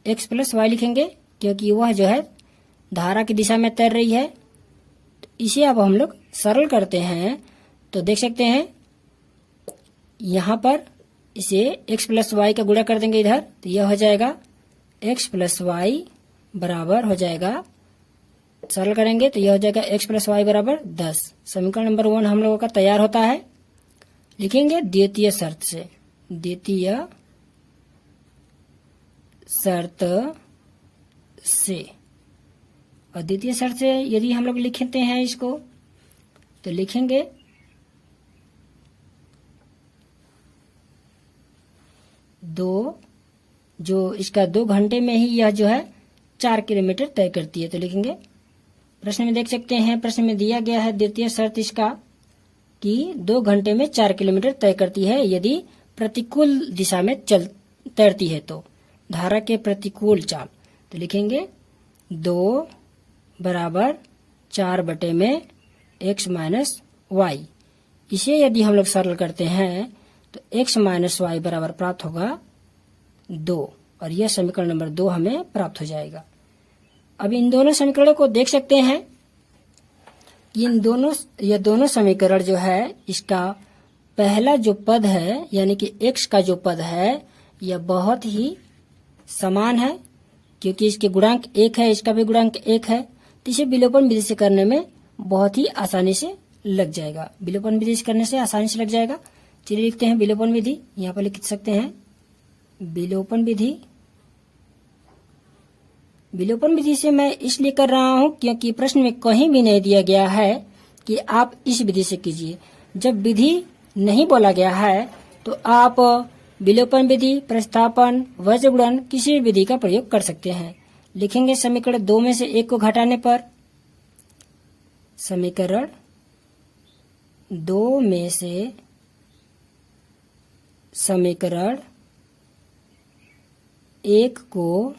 x प्लस वाई लिखेंगे, क्योंकि वह जो है धारा की दिशा में तैर रही है। तो इसे अब हम लोग सरल करते हैं तो देख सकते हैं यहाँ पर इसे x प्लस वाई का गुणा कर देंगे इधर, तो यह हो जाएगा x प्लस वाई बराबर हो जाएगा, सरल करेंगे तो यह हो जाएगा x प्लस वाई बराबर 10। समीकरण नंबर 1 हम लोगों का तैयार होता है। लिखेंगे द्वितीय शर्त से और द्वितीय शर्त से यदि हम लोग लिखते हैं इसको तो लिखेंगे जो इसका 2 घंटे में ही यह जो है 4 किलोमीटर तय करती है। तो लिखेंगे प्रश्न में देख सकते हैं, प्रश्न में दिया गया है द्वितीय शर्त इसका कि 2 घंटे में 4 किलोमीटर तय करती है यदि प्रतिकूल दिशा में तैरती है तो धारा के प्रतिकूल चाल। तो लिखेंगे 2 बराबर 4 बटे में x माइनस वाई। इसे यदि हम लोग सरल करते हैं तो x माइनस वाई बराबर प्राप्त होगा 2, और यह समीकरण नंबर 2 हमें प्राप्त हो जाएगा। अब इन दोनों समीकरणों को देख सकते हैं कि ये दोनों समीकरण जो है इसका पहला जो पद है यानी कि x का जो पद है यह बहुत ही समान है, क्योंकि इसके गुणांक 1 है, इसका भी गुणांक 1 है। तो इसे विलोपन विधि से करने में बहुत ही आसानी से लग जाएगा, विलोपन विधि से करने से आसानी से लग जाएगा। चलिए लिखते हैं विलोपन विधि, यहाँ पर लिख सकते हैं विलोपन विधि से मैं इसलिए कर रहा हूं क्योंकि प्रश्न में कहीं भी नहीं दिया गया है कि आप इस विधि से कीजिए। जब विधि नहीं बोला गया है तो आप विलोपन विधि, प्रतिस्थापन, वज्रगुणन किसी भी विधि का प्रयोग कर सकते हैं। लिखेंगे समीकरण 2 में से 1 को घटाने पर, समीकरण 2 में से समीकरण 1 को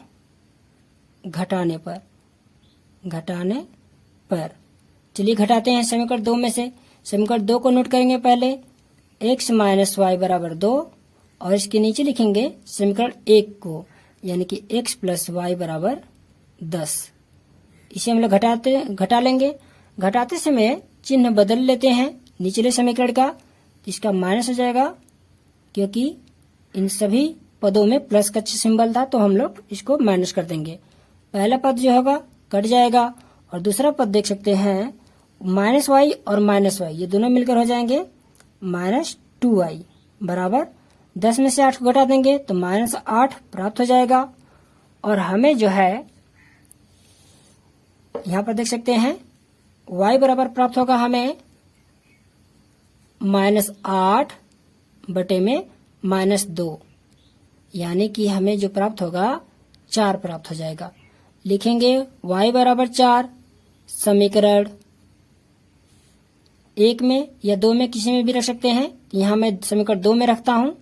घटाने पर चलिए घटाते हैं समीकरण 2 में से। समीकरण 2 को नोट करेंगे पहले, x माइनस वाई बराबर 2 और इसके नीचे लिखेंगे समीकरण 1 को, यानी कि x प्लस वाई बराबर 10। इसे हम लोग घटा लेंगे। घटाते समय चिन्ह बदल लेते हैं निचले समीकरण का, इसका माइनस हो जाएगा क्योंकि इन सभी पदों में प्लस का सिंबल था, तो हम लोग इसको माइनस कर देंगे। पहला पद जो होगा कट जाएगा और दूसरा पद देख सकते हैं माइनस वाई और माइनस वाई ये दोनों मिलकर हो जाएंगे माइनस 2y बराबर 10 में से 8 को घटा देंगे तो माइनस 8 प्राप्त हो जाएगा। और हमें जो है यहाँ पर देख सकते हैं y बराबर प्राप्त होगा हमें माइनस 8 बटे में माइनस 2, यानी कि हमें जो प्राप्त होगा 4 प्राप्त हो जाएगा। लिखेंगे y बराबर 4 समीकरण 1 में या 2 में किसी में भी रख सकते हैं। यहाँ मैं समीकरण 2 में रखता हूँ।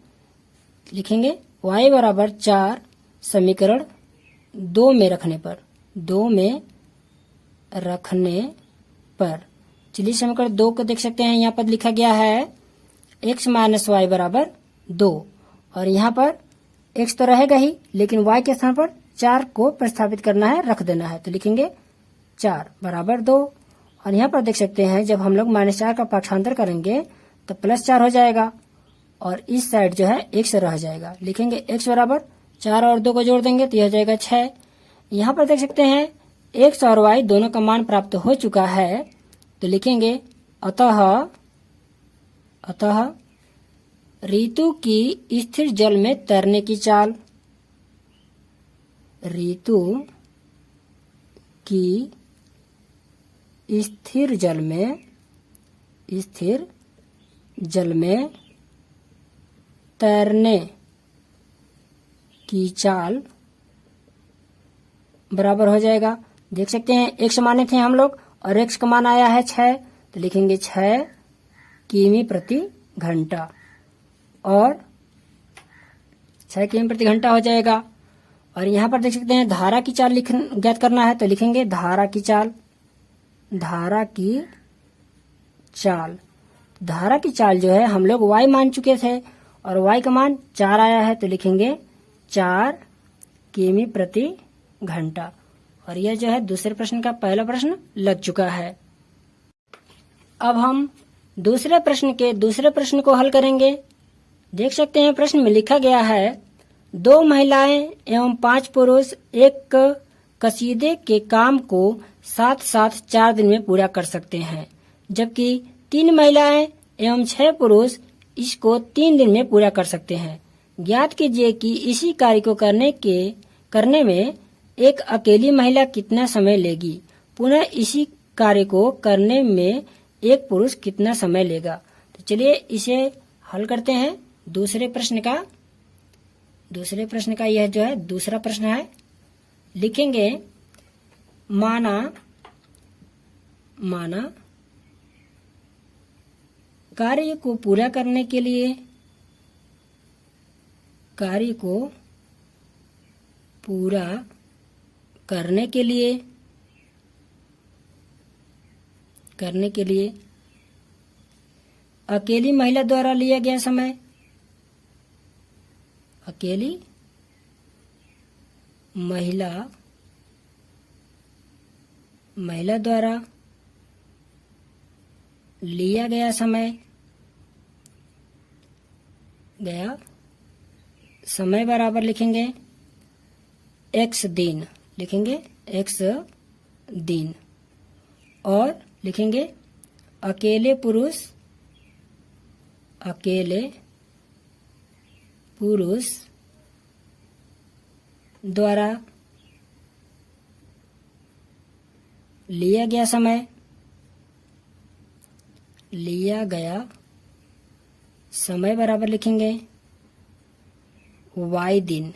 लिखेंगे y बराबर 4 समीकरण 2 में रखने पर चलिए समीकरण 2 को देख सकते हैं। यहाँ पर लिखा गया है x माइनस वाई बराबर 2 और यहाँ पर x तो रहेगा ही, लेकिन y के स्थान पर 4 को प्रतिस्थापित करना है, रख देना है। तो लिखेंगे 4 बराबर 2 और यहाँ पर देख सकते हैं जब हम लोग माइनस 4 का पाठांतर करेंगे तो प्लस 4 हो जाएगा और इस साइड जो है x रह जाएगा। लिखेंगे x बराबर 4 और 2 को जोड़ देंगे तो यह हो जाएगा 6। यहाँ पर देख सकते हैं x और y दोनों का मान प्राप्त हो चुका है, तो लिखेंगे अतः ऋतु की स्थिर जल में तैरने की चाल। ऋतु की स्थिर जल में तैरने की चाल बराबर हो जाएगा। देख सकते हैं x माने थे हम लोग और x का मान आया है 6, तो लिखेंगे 6 किमी प्रति घंटा और 6 किमी प्रति घंटा हो जाएगा। और यहाँ पर देख सकते हैं धारा की चाल ज्ञात करना है, तो लिखेंगे धारा की चाल जो है हम लोग y मान चुके थे और y का मान 4 आया है, तो लिखेंगे 4 किमी प्रति घंटा। और यह जो है दूसरे प्रश्न का पहला प्रश्न लग चुका है। अब हम दूसरे प्रश्न को हल करेंगे। देख सकते हैं प्रश्न में लिखा गया है 2 महिलाएं एवं 5 पुरुष एक कसीदे के काम को साथ साथ 4 दिन में पूरा कर सकते हैं, जबकि 3 महिलाएं एवं 6 पुरुष इसको 3 दिन में पूरा कर सकते हैं। ज्ञात कीजिए कि इसी कार्य को करने में एक अकेली महिला कितना समय लेगी, पुनः इसी कार्य को करने में एक पुरुष कितना समय लेगा। तो चलिए इसे हल करते हैं। दूसरे प्रश्न का यह जो है दूसरा प्रश्न है। लिखेंगे माना कार्य को पूरा करने के लिए अकेली महिला द्वारा लिया गया समय, अकेली महिला द्वारा लिया गया समय बराबर लिखेंगे x दिन, और लिखेंगे अकेले पुरुष द्वारा लिया गया समय बराबर लिखेंगे y दिन।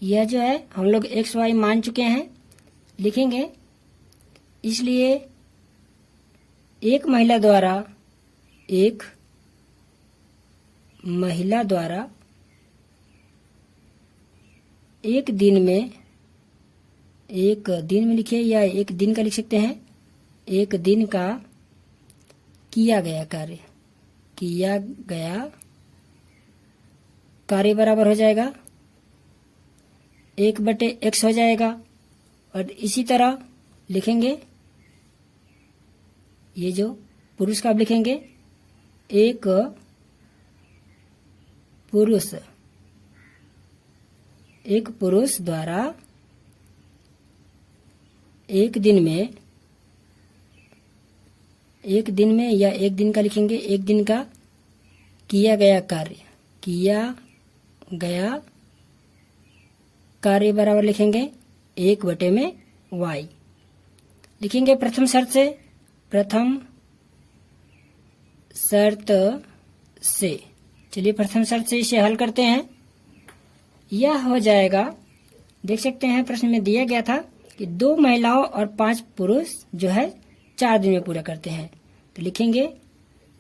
यह जो है हम लोग x y मान चुके हैं, लिखेंगे इसलिए एक महिला द्वारा एक दिन में लिखिए या एक दिन का लिख सकते हैं, एक दिन का किया गया कार्य किया गया कार्य बराबर हो जाएगा 1/x हो जाएगा। और इसी तरह लिखेंगे, ये जो पुरुष का आप लिखेंगे, एक पुरुष द्वारा एक दिन में या एक दिन का लिखेंगे, एक दिन का किया गया कार्य बराबर लिखेंगे 1/y लिखेंगे प्रथम शर्त से। चलिए प्रथम शर्त से इसे हल करते हैं। यह हो जाएगा, देख सकते हैं प्रश्न में दिया गया था कि 2 महिलाओं और 5 पुरुष जो है 4 दिन में पूरा करते हैं। तो लिखेंगे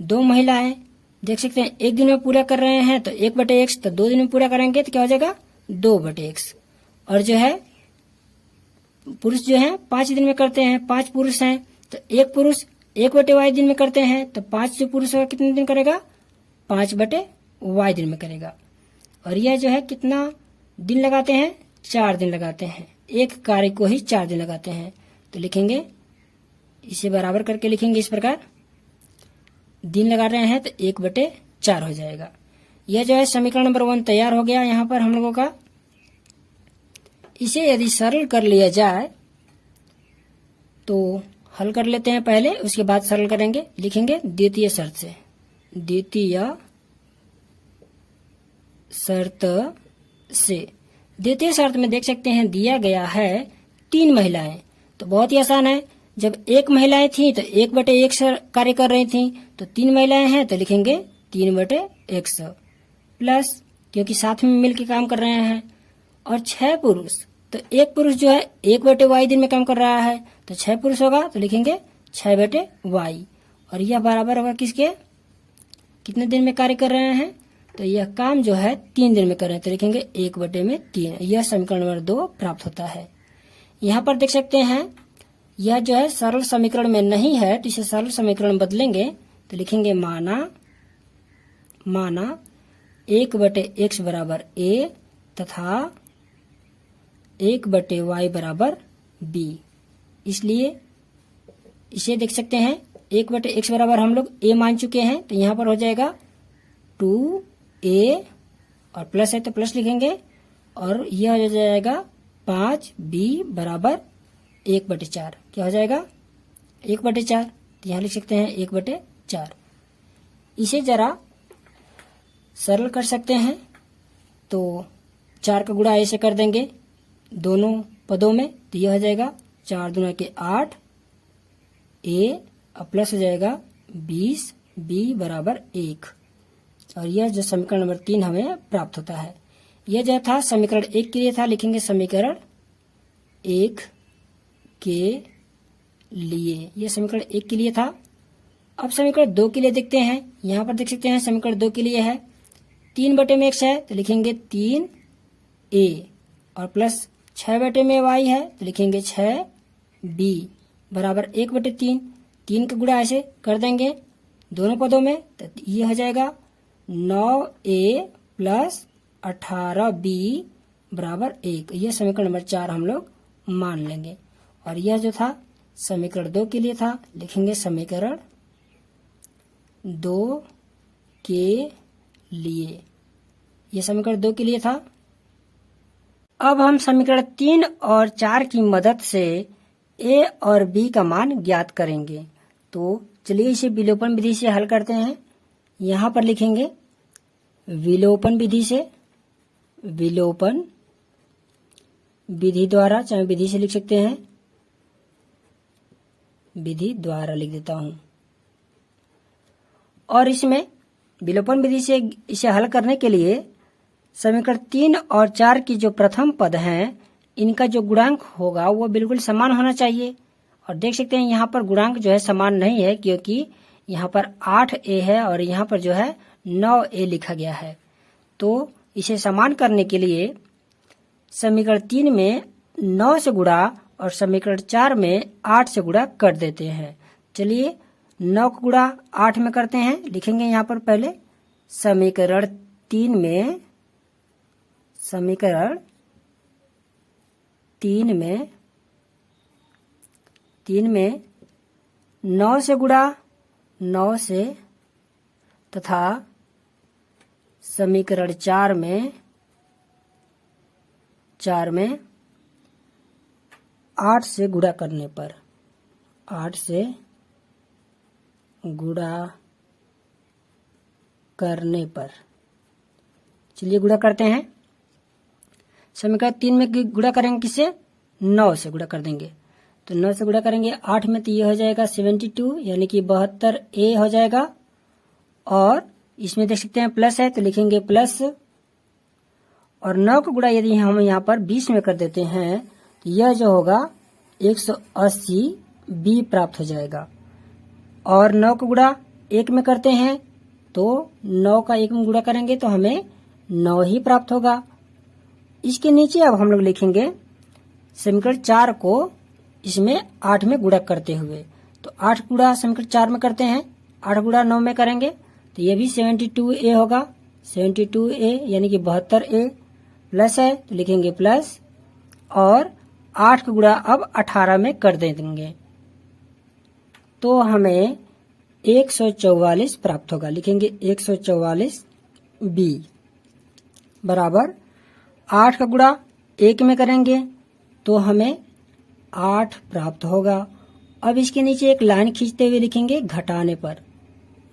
2 महिलाएं, देख सकते हैं 1 दिन में पूरा कर रहे हैं तो 1/x, तो 2 दिन में पूरा करेंगे तो क्या हो जाएगा 2/x। और जो है पुरुष जो है 5 दिन में करते हैं, 5 पुरुष हैं तो एक पुरुष 1/y दिन में करते हैं, तो 5 जो पुरुष होगा कितने दिन करेगा 5/y दिन में करेगा। और यह जो है कितना दिन लगाते हैं 4 दिन लगाते हैं, एक कार्य को ही 4 दिन लगाते हैं। तो लिखेंगे, इसे बराबर करके लिखेंगे इस प्रकार, दिन लगा रहे हैं तो 1/4 हो जाएगा। यह जो है समीकरण नंबर 1 तैयार हो गया यहाँ पर हम लोगों का। इसे यदि सरल कर लिया जाए तो हल कर लेते हैं पहले, उसके बाद सरल करेंगे। लिखेंगे द्वितीय शर्त से। द्वितीय शर्त में देख सकते हैं दिया गया है 3 महिलाएं, तो बहुत ही आसान है। जब 1 महिलाएं थी तो 1/x कार्य कर रही थी, तो 3 महिलाएं हैं तो लिखेंगे 3/x प्लस, क्योंकि साथ में मिलकर काम कर रहे हैं। और 6 पुरुष, तो एक पुरुष जो है 1/y दिन में काम कर रहा है, तो 6 पुरुष होगा तो लिखेंगे 6/y। और यह बराबर होगा किसके, कितने दिन में कार्य कर रहे हैं, तो यह काम जो है 3 दिन में कर रहे हैं, तो लिखेंगे 1/3। यह समीकरण नंबर 2 प्राप्त होता है। यहाँ पर देख सकते हैं यह जो है सरल समीकरण में नहीं है, तो इसे सरल समीकरण बदलेंगे तो लिखेंगे माना 1/x बराबर a तथा 1/y बराबर b। इसलिए इसे देख सकते हैं 1/x बराबर हम लोग a मान चुके हैं, तो यहाँ पर हो जाएगा 2a और प्लस है तो प्लस लिखेंगे, और यह हो जाएगा 5b बराबर 1/4। क्या हो जाएगा 1/4, तो यहाँ लिख सकते हैं 1/4। इसे जरा सरल कर सकते हैं तो 4 का गुणा ऐसे कर देंगे दोनों पदों में, तो यह हो जाएगा 4 दूना के 8 a और प्लस हो जाएगा 20 b बराबर 1। और यह जो समीकरण नंबर 3 हमें प्राप्त होता है। यह जो था समीकरण 1 के लिए था, लिखेंगे समीकरण 1 के लिए, यह समीकरण 1 के लिए था। अब समीकरण 2 के लिए देखते हैं। यहाँ पर देख सकते हैं समीकरण 2 के लिए है 3/x है तो लिखेंगे 3a और प्लस 6/y है तो लिखेंगे 6b बराबर 1/3। 3 का गुणा ऐसे कर देंगे दोनों पदों में, तो ये हो जाएगा 9a प्लस 18b बराबर 1। यह समीकरण नंबर 4 हम लोग मान लेंगे। और यह जो था समीकरण 2 के लिए था, लिखेंगे समीकरण 2 के लिए, यह समीकरण 2 के लिए था। अब हम समीकरण 3 और 4 की मदद से a और b का मान ज्ञात करेंगे। तो चलिए इसे विलोपन विधि से हल करते हैं। यहाँ पर लिखेंगे विलोपन विधि से, विलोपन विधि द्वारा, चाहे विधि से लिख सकते हैं, विधि द्वारा लिख देता हूं। और इसमें विलोपन विधि से इसे हल करने के लिए समीकरण 3 और 4 की जो प्रथम पद हैं, इनका जो गुणांक होगा वो बिल्कुल समान होना चाहिए। और देख सकते हैं यहाँ पर गुणांक जो है समान नहीं है, क्योंकि यहाँ पर 8a है और यहाँ पर जो है 9a लिखा गया है। तो इसे समान करने के लिए समीकरण 3 में 9 से गुणा और समीकरण 4 में 8 से गुणा कर देते हैं। चलिए 9 को गुणा 8 में करते हैं। लिखेंगे यहाँ पर पहले समीकरण 3 में, समीकरण 3 में 9 से गुणा 9 से तथा समीकरण 4 में 8 से गुणा करने पर, 8 से गुणा करने पर, चलिए गुणा करते हैं। समीकरण 3 में गुणा करेंगे किससे? 9 से गुणा कर देंगे। तो 9 से गुणा करेंगे 8 में, तो ये हो जाएगा 72 यानी कि 72A हो जाएगा। और इसमें देख सकते हैं प्लस है तो लिखेंगे प्लस, और 9 को गुणा यदि हम यहाँ पर 20 में कर देते हैं तो यह जो होगा 180B प्राप्त हो जाएगा। और 9 को गुणा 1 में करते हैं तो 9 का 1 में गुणा करेंगे तो हमें 9 ही प्राप्त होगा। इसके नीचे अब हम लोग लिखेंगे समीकरण 4 को इसमें 8 में गुणा करते हुए, तो 8 गुणा समीकरण 4 में करते हैं, 8 गुणा 9 में करेंगे तो ये भी 72A होगा। 72A यानी कि 72A प्लस है तो लिखेंगे प्लस, और 8 का गुणा अब 18 में कर देंगे तो हमें 144 प्राप्त होगा। लिखेंगे 144B बराबर 8 का गुणा 1 में करेंगे तो हमें 8 प्राप्त होगा। अब इसके नीचे एक लाइन खींचते हुए लिखेंगे घटाने पर,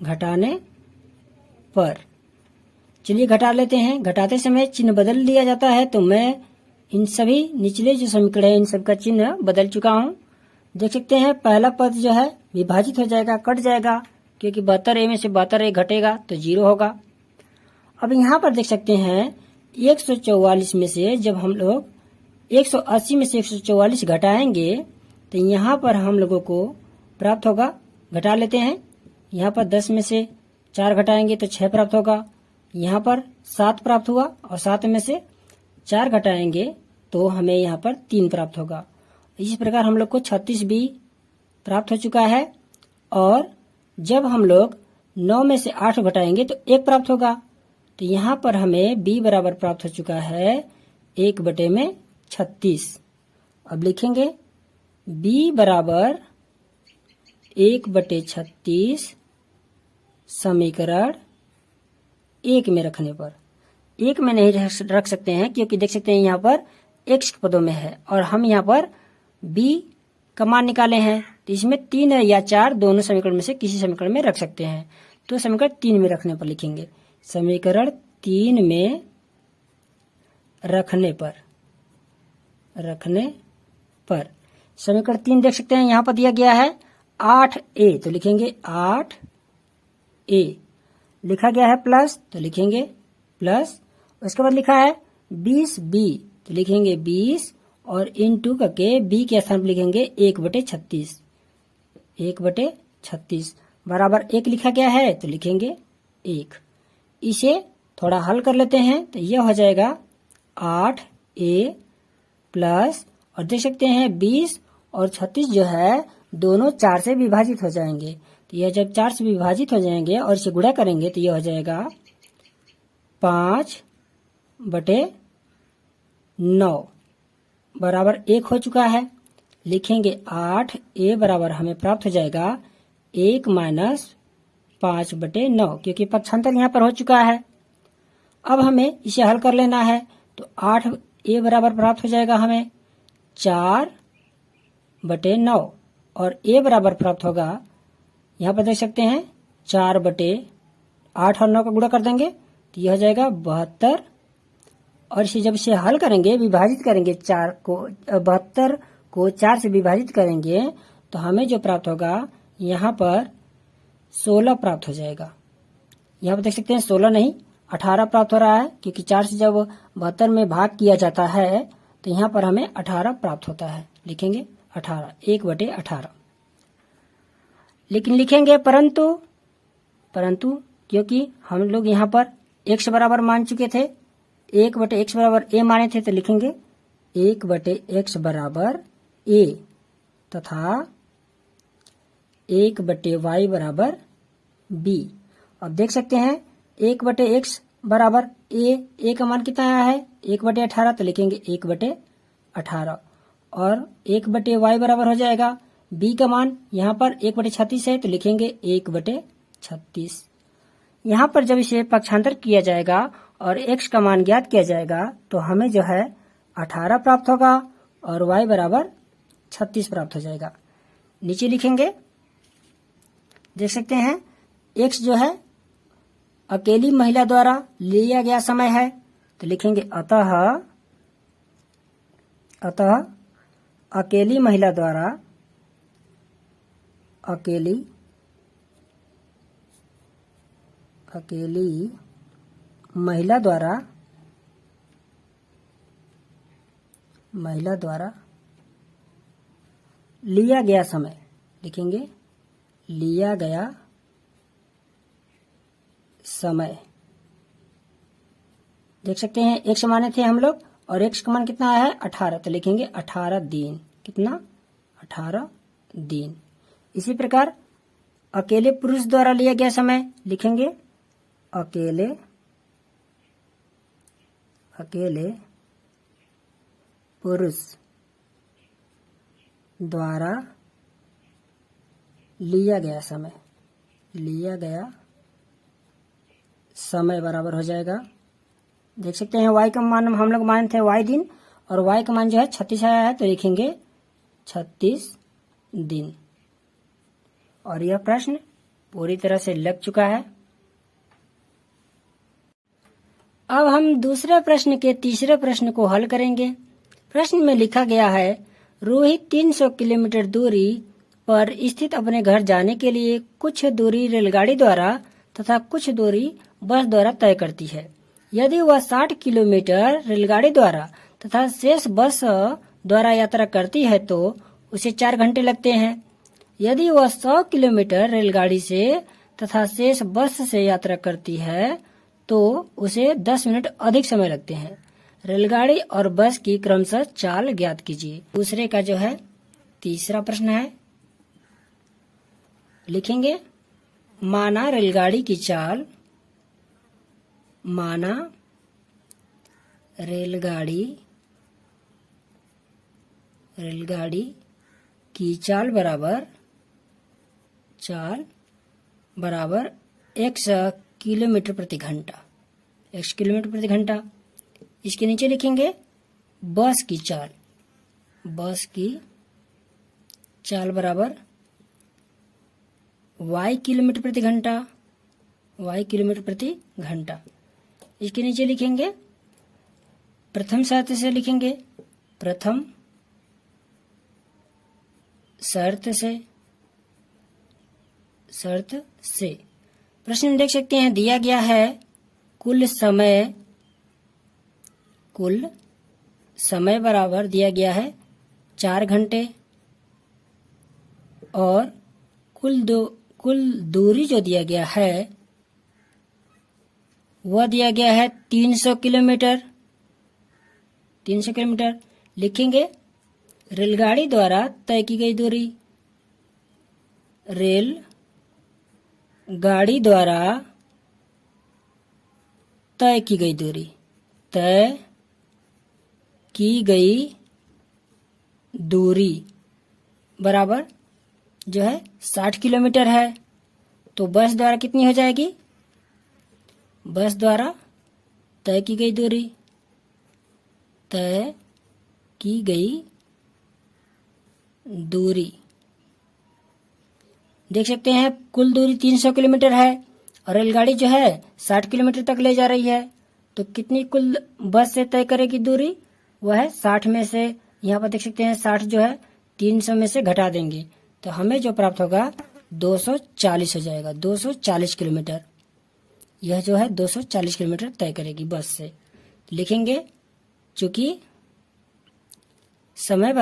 घटाने पर। चलिए घटा लेते हैं। घटाते समय चिन्ह बदल लिया जाता है, तो मैं इन सभी निचले जो समीकरण है इन सब का चिन्ह बदल चुका हूँ। देख सकते हैं पहला पद जो है विभाजित हो जाएगा, कट जाएगा, क्योंकि 72A में से 72A घटेगा तो 0 होगा। अब यहाँ पर देख सकते हैं 144 में से जब हम लोग 180 में से 144 घटाएंगे तो यहाँ पर हम लोगों को प्राप्त होगा, घटा लेते हैं। यहाँ पर 10 में से 4 घटाएंगे तो 6 प्राप्त होगा। यहाँ पर 7 प्राप्त हुआ और 7 में से 4 घटाएंगे तो हमें यहाँ पर 3 प्राप्त होगा। इस प्रकार हम लोग को 36B प्राप्त हो चुका है। और जब हम लोग 9 में से 8 घटाएंगे तो 1 प्राप्त होगा, तो यहाँ पर हमें B बराबर प्राप्त हो चुका है 1/36। अब लिखेंगे B बराबर 1/36 समीकरण 1 में रखने पर, 1 में नहीं रख सकते हैं क्योंकि देख सकते हैं यहाँ पर x पदों में है और हम यहाँ पर b का मान निकाले हैं, तो इसमें 3 या 4 दोनों समीकरण में से किसी समीकरण में रख सकते हैं। तो समीकरण 3 में रखने पर लिखेंगे समीकरण 3 में रखने पर, समीकरण 3 देख सकते हैं यहाँ पर दिया गया है 8A, तो लिखेंगे 8A। लिखा गया है प्लस तो लिखेंगे प्लस, उसके बाद लिखा है 20B तो लिखेंगे 20 और इनटू करके B के स्थान पर लिखेंगे 1/36, 1/36 बराबर 1 लिखा गया है तो लिखेंगे 1। इसे थोड़ा हल कर लेते हैं तो यह हो जाएगा 8A प्लस, और देख सकते हैं 20 और 36 जो है दोनों 4 से विभाजित हो जाएंगे, तो यह जब 4 से विभाजित हो जाएंगे और इसे गुणा करेंगे तो यह हो जाएगा 5/9 बराबर 1 हो चुका है। लिखेंगे 8A बराबर हमें प्राप्त हो जाएगा 1 माइनस 5/9, क्योंकि पक्षांतर यहाँ पर हो चुका है। अब हमें इसे हल कर लेना है, तो 8A बराबर प्राप्त हो जाएगा हमें 4/9 और A बराबर प्राप्त होगा, यहाँ पर देख सकते हैं 4/8 और 9 का गुणा कर देंगे तो यह हो जाएगा 72, और इसे जब इसे हल करेंगे विभाजित करेंगे 72 को 4 से विभाजित करेंगे तो हमें जो प्राप्त होगा यहाँ पर 16 प्राप्त हो जाएगा। यहाँ पर देख सकते हैं 16 नहीं 18 प्राप्त हो रहा है, क्योंकि 4 से जब 72 में भाग किया जाता है तो यहाँ पर हमें 18 प्राप्त होता है। लिखेंगे 18, 1/18। लेकिन लिखेंगे परंतु क्योंकि हम लोग यहाँ पर x बराबर मान चुके थे, 1/x बराबर a माने थे, तो लिखेंगे 1/x बराबर a तथा 1/y बराबर b। अब देख सकते हैं 1/x बराबर a का मान कितना आया है 1/18, तो लिखेंगे 1/18 और 1/y बराबर हो जाएगा b का मान यहाँ पर 1/36 है, तो लिखेंगे 1/36। यहाँ पर जब इसे पक्षांतर किया जाएगा और x का मान ज्ञात किया जाएगा तो हमें जो है 18 प्राप्त होगा और y बराबर 36 प्राप्त हो जाएगा। नीचे लिखेंगे, देख सकते हैं x जो है अकेली महिला द्वारा लिया गया समय है, तो लिखेंगे अतः अकेली महिला द्वारा अकेली महिला द्वारा लिया गया समय, लिखेंगे लिया गया समय। देख सकते हैं x माने थे हम लोग और x का मान कितना आया है 18, तो लिखेंगे 18 दिन। कितना 18 दिन। इसी प्रकार अकेले पुरुष द्वारा लिया गया समय, लिखेंगे अकेले पुरुष द्वारा लिया गया समय बराबर हो जाएगा। देख सकते हैं y का मान हम लोग मान थे y दिन और y का मान जो है 36 आया है, तो लिखेंगे 36 दिन। और यह प्रश्न पूरी तरह से लग चुका है। अब हम दूसरे प्रश्न के तीसरे प्रश्न को हल करेंगे। प्रश्न में लिखा गया है, रोहित 300 किलोमीटर दूरी पर स्थित अपने घर जाने के लिए कुछ दूरी रेलगाड़ी द्वारा तथा कुछ दूरी बस द्वारा तय करती है। यदि वह 60 किलोमीटर रेलगाड़ी द्वारा तथा शेष बस द्वारा यात्रा करती है तो उसे 4 घंटे लगते हैं। यदि वह 100 किलोमीटर रेलगाड़ी से तथा शेष बस से यात्रा करती है तो उसे 10 मिनट अधिक समय लगते हैं। रेलगाड़ी और बस की क्रमशः चाल ज्ञात कीजिए। दूसरे का जो है तीसरा प्रश्न है, लिखेंगे माना रेलगाड़ी की चाल, माना रेलगाड़ी की चाल बराबर x किलोमीटर प्रति घंटा। इसके नीचे लिखेंगे बस की चाल बराबर y किलोमीटर प्रति घंटा। इसके नीचे लिखेंगे प्रथम शर्त से, लिखेंगे प्रथम शर्त से। प्रश्न में देख सकते हैं दिया गया है कुल समय बराबर दिया गया है 4 घंटे और कुल दूरी जो दिया गया है वह दिया गया है 300 किलोमीटर। लिखेंगे रेलगाड़ी द्वारा तय की गई दूरी, रेलगाड़ी द्वारा तय की गई दूरी बराबर जो है 60 किलोमीटर है। तो बस द्वारा कितनी हो जाएगी, बस द्वारा तय की गई दूरी देख सकते हैं कुल दूरी 300 किलोमीटर है और रेलगाड़ी जो है 60 किलोमीटर तक ले जा रही है। तो कितनी कुल बस से तय करेगी दूरी, वह है 60 में से, यहाँ पर देख सकते हैं 60 जो है 300 में से घटा देंगे तो हमें जो प्राप्त होगा 240 हो जाएगा। 240 किलोमीटर, यह जो है 240 किलोमीटर तय करेगी बस से। लिखेंगे चूंकि समय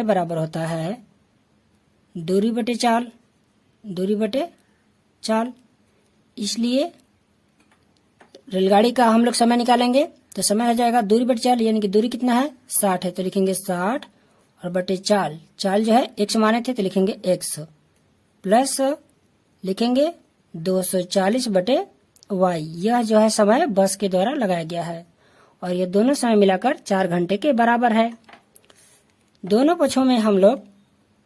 बराबर होता है दूरी बटे चाल, इसलिए रेलगाड़ी का हम लोग समय निकालेंगे तो समय हो जाएगा दूरी बटे चाल, यानी कि दूरी कितना है 60 है, तो लिखेंगे 60 और बटे चाल, चाल जो है x माने थे तो लिखेंगे x प्लस लिखेंगे 240 बटे y। यह जो है समय बस के द्वारा लगाया गया है और ये दोनों समय मिलाकर 4 घंटे के बराबर है। दोनों पक्षों में हम लोग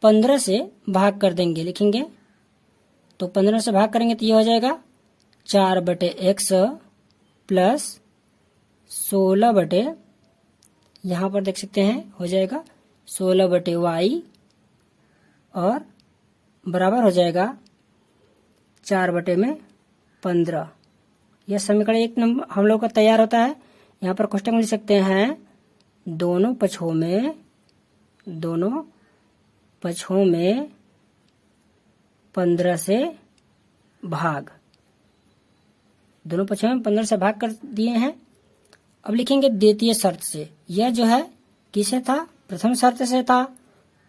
15 से भाग कर देंगे, लिखेंगे तो 15 से भाग करेंगे तो ये हो जाएगा 4 बटे x प्लस 16 बटे, यहाँ पर देख सकते हैं हो जाएगा 16 बटे y और बराबर हो जाएगा 4 बटे में 15। यह समीकरण 1 नंबर हम लोग का तैयार होता है। यहाँ पर कोष्टक में लिख सकते हैं दोनों पक्षों में 15 से भाग, दोनों पक्षों में 15 से भाग कर दिए हैं। अब लिखेंगे द्वितीय शर्त से, यह जो है किसे था, प्रथम शर्त से था,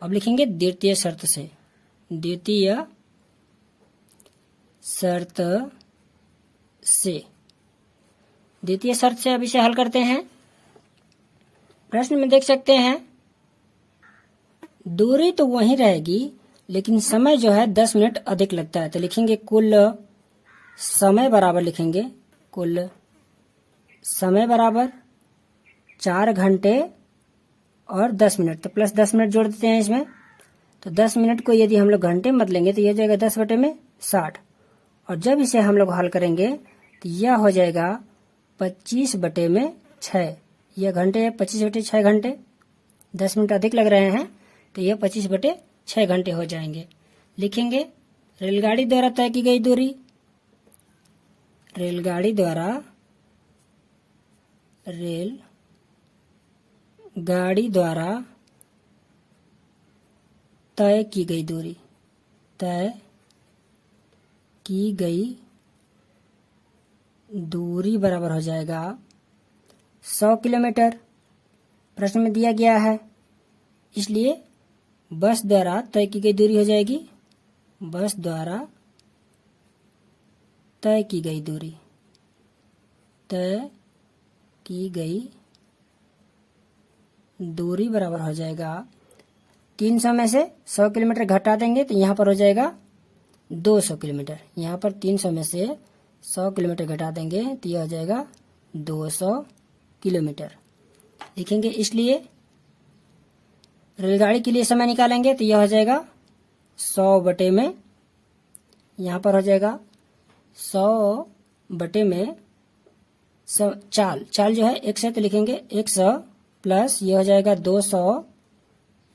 अब लिखेंगे द्वितीय शर्त से। द्वितीय शर्त से अब इसे हल करते हैं। प्रश्न में देख सकते हैं दूरी तो वही रहेगी लेकिन समय जो है 10 मिनट अधिक लगता है, तो लिखेंगे कुल समय बराबर, लिखेंगे कुल समय बराबर 4 घंटे और 10 मिनट, तो प्लस 10 मिनट जोड़ देते हैं इसमें। तो 10 मिनट को यदि हम लोग घंटे में बदलेंगे तो यह हो जाएगा 10 बटे में 60 और जब इसे हम लोग हल करेंगे तो यह हो जाएगा 25 बटे में 6। यह घंटे है 25 बटे 6 घंटे, 10 मिनट अधिक लग रहे हैं तो यह 25 बटे 6 घंटे हो जाएंगे। लिखेंगे रेलगाड़ी द्वारा तय की गई दूरी, रेलगाड़ी द्वारा तय की गई दूरी बराबर हो जाएगा 100 किलोमीटर। प्रश्न में दिया गया है, इसलिए बस द्वारा तय की गई दूरी हो जाएगी, बस द्वारा तय की गई दूरी बराबर हो जाएगा 300 में से 100 किलोमीटर घटा देंगे तो यहाँ पर हो जाएगा 200 किलोमीटर। यहाँ पर 300 में से 100 किलोमीटर घटा देंगे तो यह हो जाएगा 200 किलोमीटर। लिखेंगे इसलिए रेलगाड़ी के लिए समय निकालेंगे तो यह हो जाएगा 100 बटे में, यहाँ पर हो जाएगा 100 बटे में चाल जो है 1 से, तो लिखेंगे 100 प्लस ये हो जाएगा 200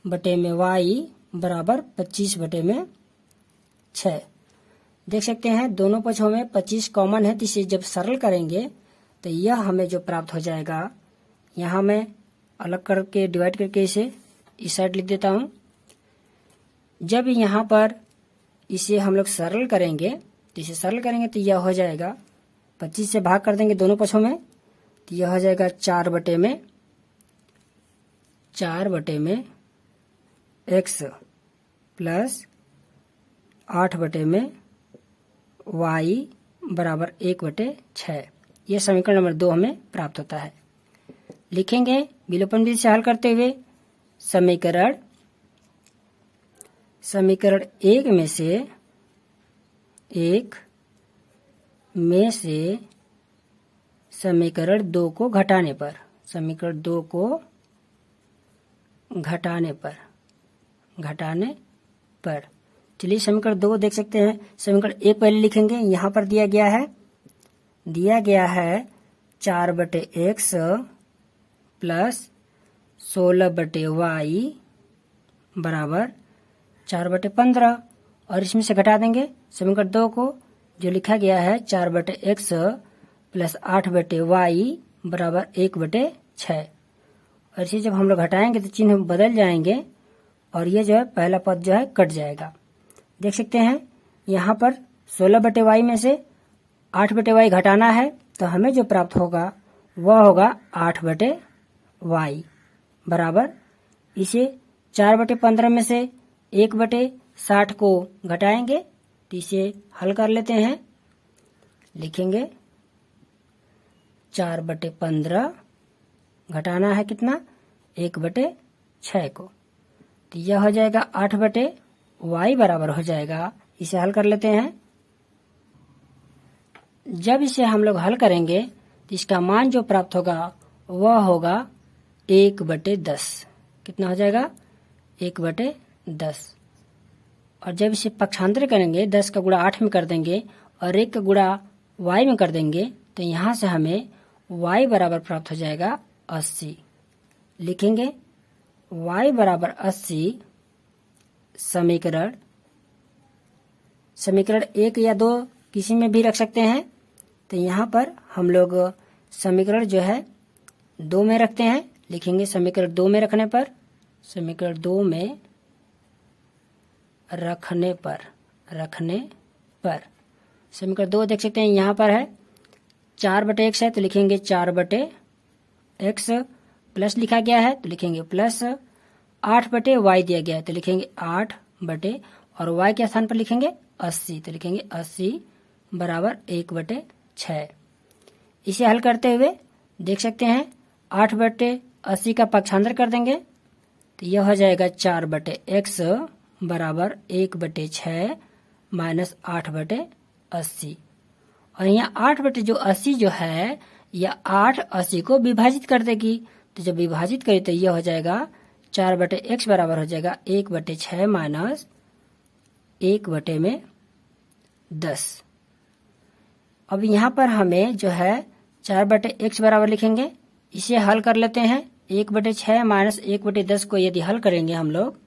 बटे में y बराबर 25 बटे में 6। देख सकते हैं दोनों पक्षों में 25 कॉमन है तो इसे जब सरल करेंगे तो यह हमें जो प्राप्त हो जाएगा, यहाँ मैं अलग करके डिवाइड करके इसे इस साइड लिख देता हूँ। जब यहाँ पर इसे हम लोग सरल करेंगे तो यह हो जाएगा 25 से भाग कर देंगे दोनों पक्षों में तो यह हो जाएगा 4 बटे में x प्लस 8 बटे में y बराबर 1 बटे 6। यह समीकरण नंबर 2 हमें प्राप्त होता है। लिखेंगे विलोपन विधि से हल करते हुए समीकरण 1 में से समीकरण 2 को घटाने पर चलिए समीकरण 2 देख सकते हैं। समीकरण 1 पहले लिखेंगे, यहाँ पर दिया गया है 4 बटे x प्लस 16 बटे y बराबर 4 बटे 15 और इसमें से घटा देंगे समीकरण 2 को, जो लिखा गया है 4 बटे x प्लस 8 बटे y बराबर 1 बटे 6। और इसे जब हम लोग घटाएंगे तो चिन्ह बदल जाएंगे और ये जो है पहला पद जो है कट जाएगा। देख सकते हैं यहाँ पर 16 बटे y में से 8 बटे y घटाना है तो हमें जो प्राप्त होगा वह होगा 8 बटे y बराबर, इसे 4 बटे 15 में से 1 बटे 60 को घटाएंगे तो इसे हल कर लेते हैं। लिखेंगे 4 बटे 15 घटाना है कितना, 1 बटे 6 को, तो यह हो जाएगा 8/y बराबर हो जाएगा, इसे हल कर लेते हैं। जब इसे हम लोग हल करेंगे तो इसका मान जो प्राप्त होगा वह होगा 1/10। कितना हो जाएगा? 1/10। और जब इसे पक्षांतर करेंगे 10 का गुणा 8 में कर देंगे और 1 का गुणा y में कर देंगे तो यहाँ से हमें y बराबर प्राप्त हो जाएगा 80। लिखेंगे y बराबर 80 समीकरण 1 या 2 किसी में भी रख सकते हैं। तो यहाँ पर हम लोग समीकरण जो है 2 में रखते हैं। लिखेंगे समीकरण 2 में रखने पर समीकरण 2 में रखने पर समीकरण 2 देख सकते हैं यहाँ पर है 4/x है तो लिखेंगे 4/x, प्लस लिखा गया है तो लिखेंगे प्लस, 8/y दिया गया है तो लिखेंगे 8 और y के स्थान पर लिखेंगे 80 तो लिखेंगे 80 बराबर 1/6। इसे हल करते हुए देख सकते हैं 8/80 का पक्षांतर कर देंगे तो यह हो जाएगा 4/x बराबर 1/6 माइनस 8/80। और यहाँ 8/80 जो है यह 8 80 को विभाजित कर देगी। तो जब विभाजित करें तो यह हो जाएगा 4/x बराबर हो जाएगा 1/6 माइनस 1/10। अब यहाँ पर हमें जो है 4/x बराबर लिखेंगे, इसे हल कर लेते हैं। 1/6 माइनस 1/10 को यदि हल करेंगे हम लोग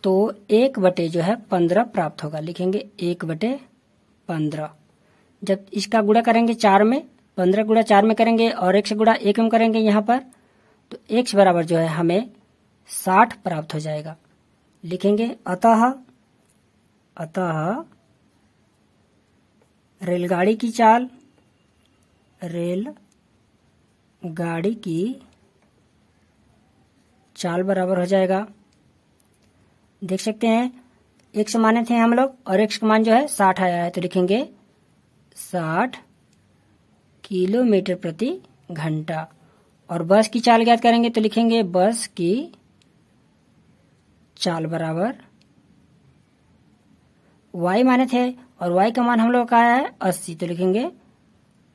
तो 1/15 प्राप्त होगा। लिखेंगे 1/15। जब इसका गुणा करेंगे 4 में, 15 गुणा 4 में करेंगे और 1 से गुणा 1 में करेंगे यहाँ पर तो x बराबर जो है हमें 60 प्राप्त हो जाएगा। लिखेंगे अतः रेलगाड़ी की चाल बराबर हो जाएगा। देख सकते हैं x माने थे हम लोग और x का मान जो है 60 आया है तो लिखेंगे 60 किलोमीटर प्रति घंटा। और बस की चाल ज्ञात करेंगे तो लिखेंगे बस की चाल बराबर y माने थे और y का मान हम लोग का आया है 80 तो लिखेंगे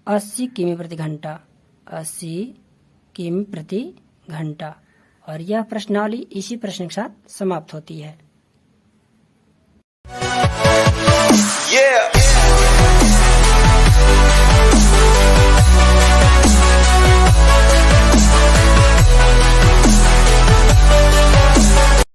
80 किमी प्रति घंटा, 80 किमी प्रति घंटा। और यह प्रश्नावली इसी प्रश्न के साथ समाप्त होती है।